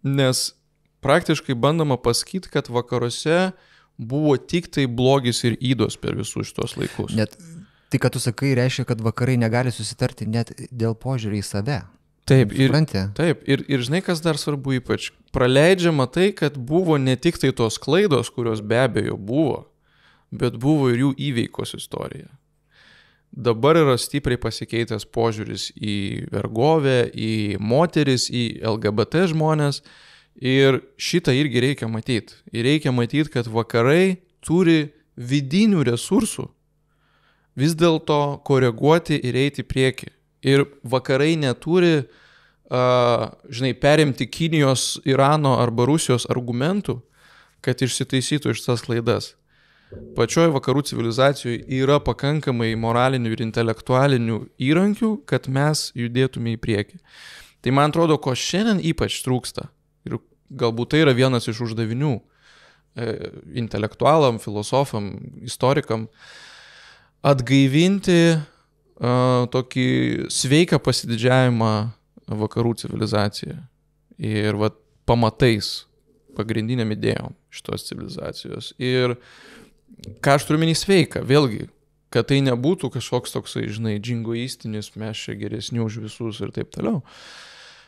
Speaker 2: nes praktiškai bandoma pasakyti, kad vakaruose buvo tik tai blogis ir ydos per visus šitos laikus.
Speaker 1: Net tai, kad tu sakai, reiškia, kad vakarai negali susitarti net dėl požiūrį į save.
Speaker 2: Taip, ir žinai, kas dar svarbu ypač, praleidžiama tai, kad buvo ne tik tai tos klaidos, kurios be abejo buvo, bet buvo ir jų įveikos istorija. Dabar yra stipriai pasikeitęs požiūris į vergovę, į moteris, į LGBT žmonės ir šitą irgi reikia matyti. Ir reikia matyti, kad vakarai turi vidinių resursų vis dėlto koreguoti ir eiti prieki. Ir vakarai neturi, perimti Kinijos, Irano arba Rusijos argumentų, kad išsitaisytų iš tas klaidas. Pačioje vakarų civilizacijoje yra pakankamai moralinių ir intelektualinių įrankių, kad mes judėtume į priekį. Tai man atrodo, ko šiandien ypač trūksta, ir galbūt tai yra vienas iš uždavinių intelektualam, filosofam, istorikam, atgaivinti tokį sveiką pasididžiavimą vakarų civilizaciją ir pamatais, pagrindiniam idėjom. šitos civilizacijos. Ir ką aš turiu menį sveika, vėlgi, kad tai nebūtų kažkoks toksai, žinai, džingoistinis, mes čia geresni už visus ir taip toliau.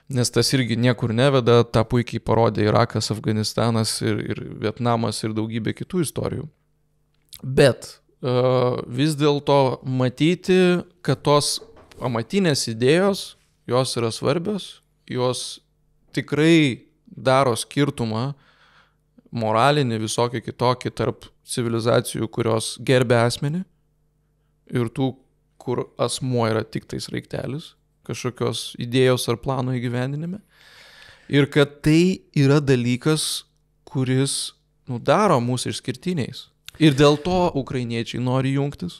Speaker 2: Nes tas irgi niekur neveda, tą puikiai parodė Irakas, Afganistanas ir Vietnamas ir daugybė kitų istorijų. Bet vis dėlto matyti, kad tos pamatinės idėjos, jos yra svarbios, jos tikrai daro skirtumą moralinį visokį kitokį tarp civilizacijų, kurios gerbė asmenį ir tų, kur asmuo yra tik tais raiktelis, kažkokios idėjos ar plano įgyvendinime. Ir kad tai yra dalykas, kuris daro mūsų išskirtiniais. Ir dėl to ukrainiečiai nori jungtis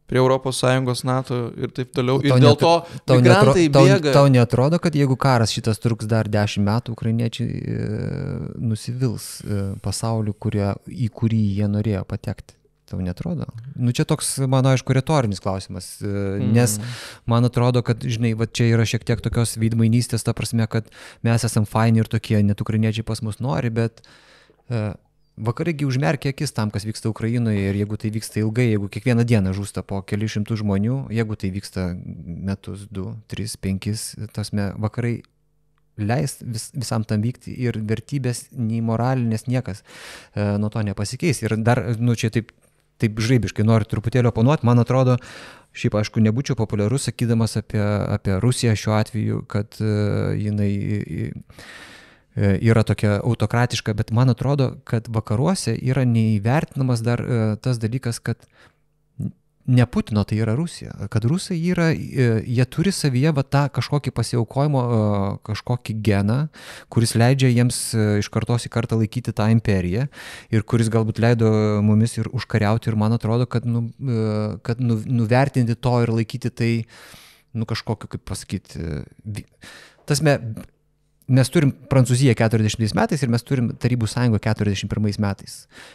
Speaker 2: prie ES, NATO ir taip toliau. Ir dėl to migrantai bėga.
Speaker 1: Tau neatrodo, kad jeigu karas šitas truks dar 10 metų, ukrainiečiai nusivils pasauliu, į kurį jie norėjo patekti? Tau neatrodo? Čia toks, mano, aišku, retorinis klausimas, nes man atrodo, kad, žinai, va čia yra šiek tiek tokios veidmainystės, ta prasme, kad mes esam faini ir tokie, net ukrainiečiai pas mus nori, bet vakaraigi užmerkia akis tam, kas vyksta Ukrainoje ir jeigu tai vyksta ilgai, jeigu kiekvieną dieną žūsta po keli šimtų žmonių, jeigu tai vyksta metus, 2, 3, 5, tasme, vakarai leis visam tam vykti ir vertybės, nei moralinės niekas nuo to nepasikeis. Ir dar, čia taip žaibiškai noriu truputėlį oponuoti, man atrodo, šiaip aišku nebūčiau populiarus sakydamas apie Rusiją šiuo atveju, kad jinai yra tokia autokratiška, bet man atrodo, kad vakaruose yra neįvertinamas dar tas dalykas, kad ne Putino tai yra Rusija, kad rusai jie turi savyje tą kažkokį pasiaukojimo, kažkokį geną, kuris leidžia jiems iš kartos į kartą laikyti tą imperiją ir kuris galbūt leido mumis ir užkariauti ir man atrodo, kad nuvertinti to ir laikyti tai, kažkokiu, kaip pasakyti, mes turim Prancūziją 40 metais ir mes turim Tarybų sąjungą 41 metais.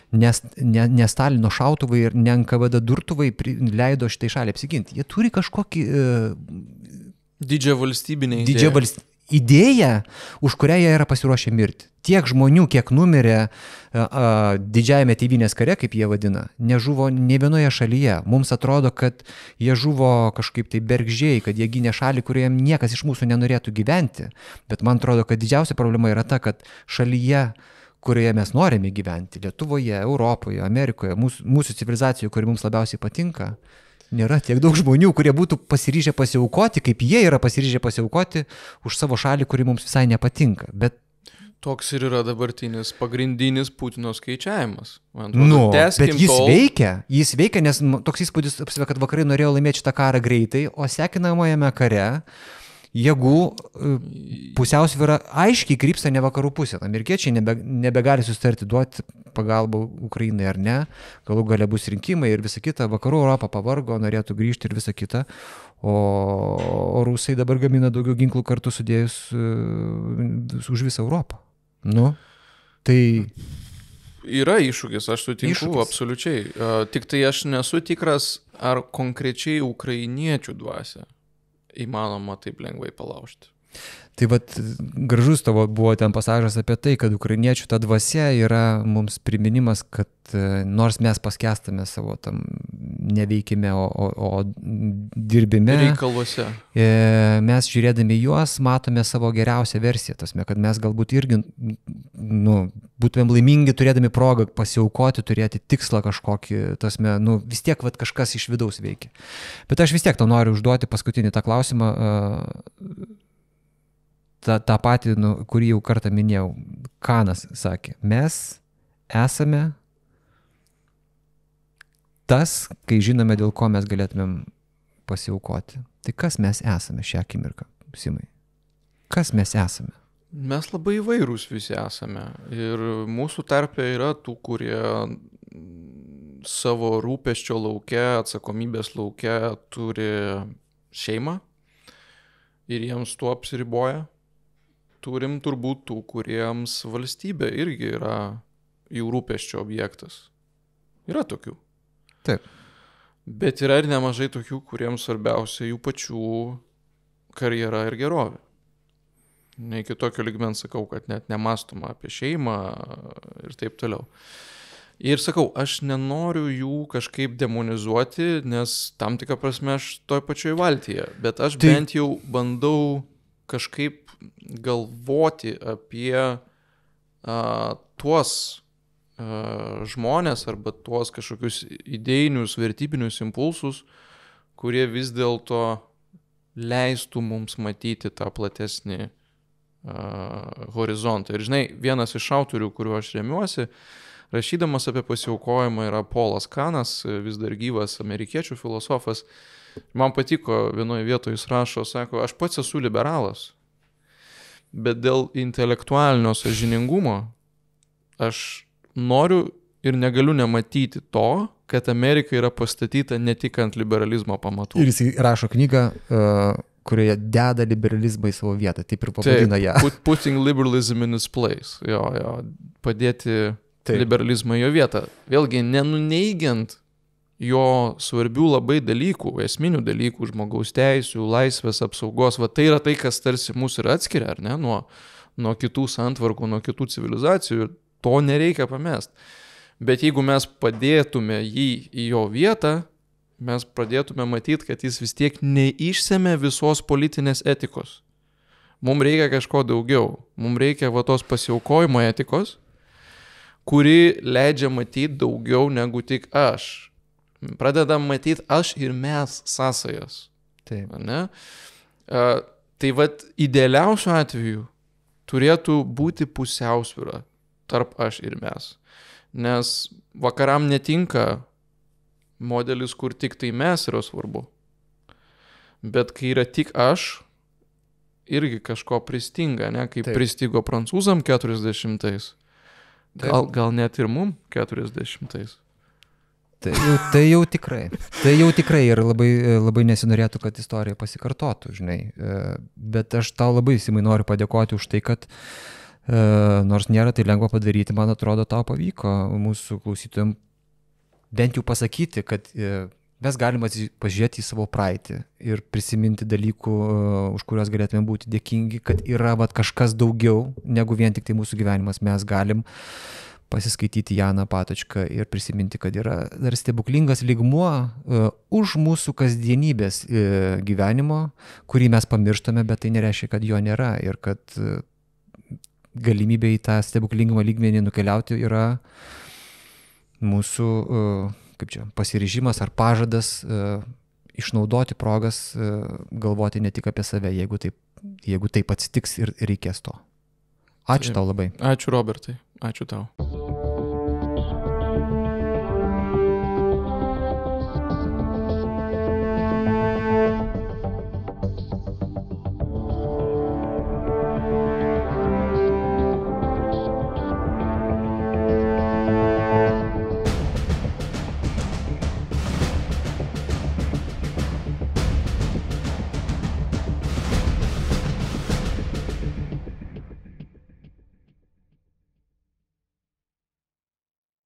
Speaker 1: Ne Stalino šautuvai ir ne NKVD durtuvai leido šitai šaliai apsiginti. Jie turi kažkokį
Speaker 2: didžią valstybinę
Speaker 1: idėją, už kurią jie yra pasiruošę mirti. Tiek žmonių, kiek numirė didžiajame tėvynės kare, kaip jie vadina, nežuvo ne vienoje šalyje. Mums atrodo, kad jie žuvo kažkaip tai bergždžiai, kad jie gynė šalį, kurioje niekas iš mūsų nenorėtų gyventi. Bet man atrodo, kad didžiausia problema yra ta, kad šalyje, kurioje mes norime gyventi, Lietuvoje, Europoje, Amerikoje, mūsų civilizacijoje, kuri mums labiausiai patinka, nėra tiek daug žmonių, kurie būtų pasiryžę pasiaukoti, kaip jie yra pasiryžę pasiaukoti už savo šalį, kuri mums visai nepatinka. Bet
Speaker 2: toks ir yra dabartinis pagrindinis Putino skaičiavimas. Man atrodo,
Speaker 1: bet jis veikia, nes toks įspūdis, kad vakarai norėjo laimėti šitą karą greitai, o sekinamajame kare jėgų pusiausvyra aiškiai krypsta ne vakarų pusė. Amerikiečiai nebegali susitarti duoti pagalbą Ukrainai ar ne, galų gale bus rinkimai ir visa kita, vakarų Europą pavargo, norėtų grįžti ir visa kita, o rusai dabar gamina daugiau ginklų kartu sudėjus už visą Europą. Tai
Speaker 2: yra iššūkis, aš sutinku, absoliučiai. Tik tai aš nesu tikras, ar konkrečiai ukrainiečių dvasia įmanoma taip lengvai palaužti.
Speaker 1: Tai vat gražus tavo buvo ten pasažas apie tai, kad ukrainiečių ta dvasia yra mums priminimas, kad nors mes paskęstame savo tam neveikime, o dirbime
Speaker 2: reikaluose,
Speaker 1: mes žiūrėdami juos matome savo geriausią versiją, tasme, kad mes galbūt irgi būtumėm laimingi turėdami progą pasiaukoti, turėti tikslą kažkokį, tasme, vis tiek vat kažkas iš vidaus veikia. Bet aš vis tiek tau noriu užduoti paskutinį tą klausimą, tą patį, kurį jau kartą minėjau. Kanas sakė, mes esame tas, kai žinome, dėl ko mes galėtumėm pasiaukoti. Tai kas mes esame šią akimirką, Simai? Kas mes esame?
Speaker 2: Mes labai įvairūs visi esame. Ir mūsų tarpe yra tų, kurie savo rūpesčio lauke, atsakomybės lauke turi šeimą ir jiems tuo apsiriboja. Turim turbūt tų, kuriems valstybė irgi yra jų rūpesčio objektas. Yra tokių.
Speaker 1: Taip.
Speaker 2: Bet yra ir nemažai tokių, kuriems svarbiausia jų pačių karjera ir gerovė. Ne iki tokio lygmens sakau, kad net nemąstoma apie šeimą ir taip toliau. Ir sakau, aš nenoriu jų kažkaip demonizuoti, nes tam tikrą prasme aš toj pačioj valtyje, bet aš bent jau bandau kažkaip galvoti apie tuos žmonės arba tuos kažkokius idėjinius, vertybinius impulsus, kurie vis dėlto leistų mums matyti tą platesnį horizontą. Ir žinai, vienas iš autorių, kuriuo aš remiuosi, rašydamas apie pasiaukojimą, yra Polas Kanas, vis dar gyvas amerikiečių filosofas. Man patiko, vienoje vietoje jis rašo, sako, aš pats esu liberalas, bet dėl intelektualinio sąžiningumo aš noriu ir negaliu nematyti to, kad Amerika yra pastatyta ne tik ant liberalizmo pamatų.
Speaker 1: Ir jis rašo knygą, kurioje deda liberalizmą į savo vietą, taip ir pavadina ją.
Speaker 2: Putting liberalism in its place. Jo, padėti liberalizmą į jo vietą. Vėlgi, nenuneigiant jo svarbių labai dalykų, esminių dalykų, žmogaus teisių, laisvės, apsaugos. Va tai yra tai, kas tarsi mūsų ir atskiria, ar ne, nuo kitų santvarkų, nuo kitų civilizacijų. To nereikia pamest. Bet jeigu mes padėtume jį į jo vietą, mes pradėtume matyti, kad jis vis tiek neišsemia visos politinės etikos. Mums reikia kažko daugiau. Mums reikia va tos pasiaukojimo etikos, kuri leidžia matyti daugiau negu tik aš. Pradedam matyti aš ir mes sąsajas.
Speaker 1: Taip.
Speaker 2: Ne? Tai vat idealiausiu atveju turėtų būti pusiausvyra tarp aš ir mes. Nes vakaram netinka modelis, kur tik tai mes yra svarbu. Bet kai yra tik aš, irgi kažko pristinga, ne? Kaip pristigo prancūzam 40-ais. Gal net ir mum 40-ais.
Speaker 1: Tai jau tikrai ir labai nesinorėtų, kad istorija pasikartotų, žinai. Bet aš tau labai, Simai, noriu padėkoti už tai, kad nors nėra tai lengva padaryti, man atrodo, tau pavyko mūsų klausytojams bent jau pasakyti, kad mes galime pažiūrėti į savo praeitį ir prisiminti dalykų, už kuriuos galėtume būti dėkingi, kad yra kažkas daugiau negu vien tik tai mūsų gyvenimas. Mes galim pasiskaityti Janą Patočką ir prisiminti, kad yra dar stebuklingas lygmuo už mūsų kasdienybės gyvenimo, kurį mes pamirštame, bet tai nereiškia, kad jo nėra ir kad galimybė į tą stebuklingą lygmenį nukeliauti yra mūsų pasiryžimas ar pažadas išnaudoti progas, galvoti ne tik apie save, jeigu taip atsitiks ir reikės to. Ačiū tau labai.
Speaker 2: Ačiū, Robertai. Ačiū tau.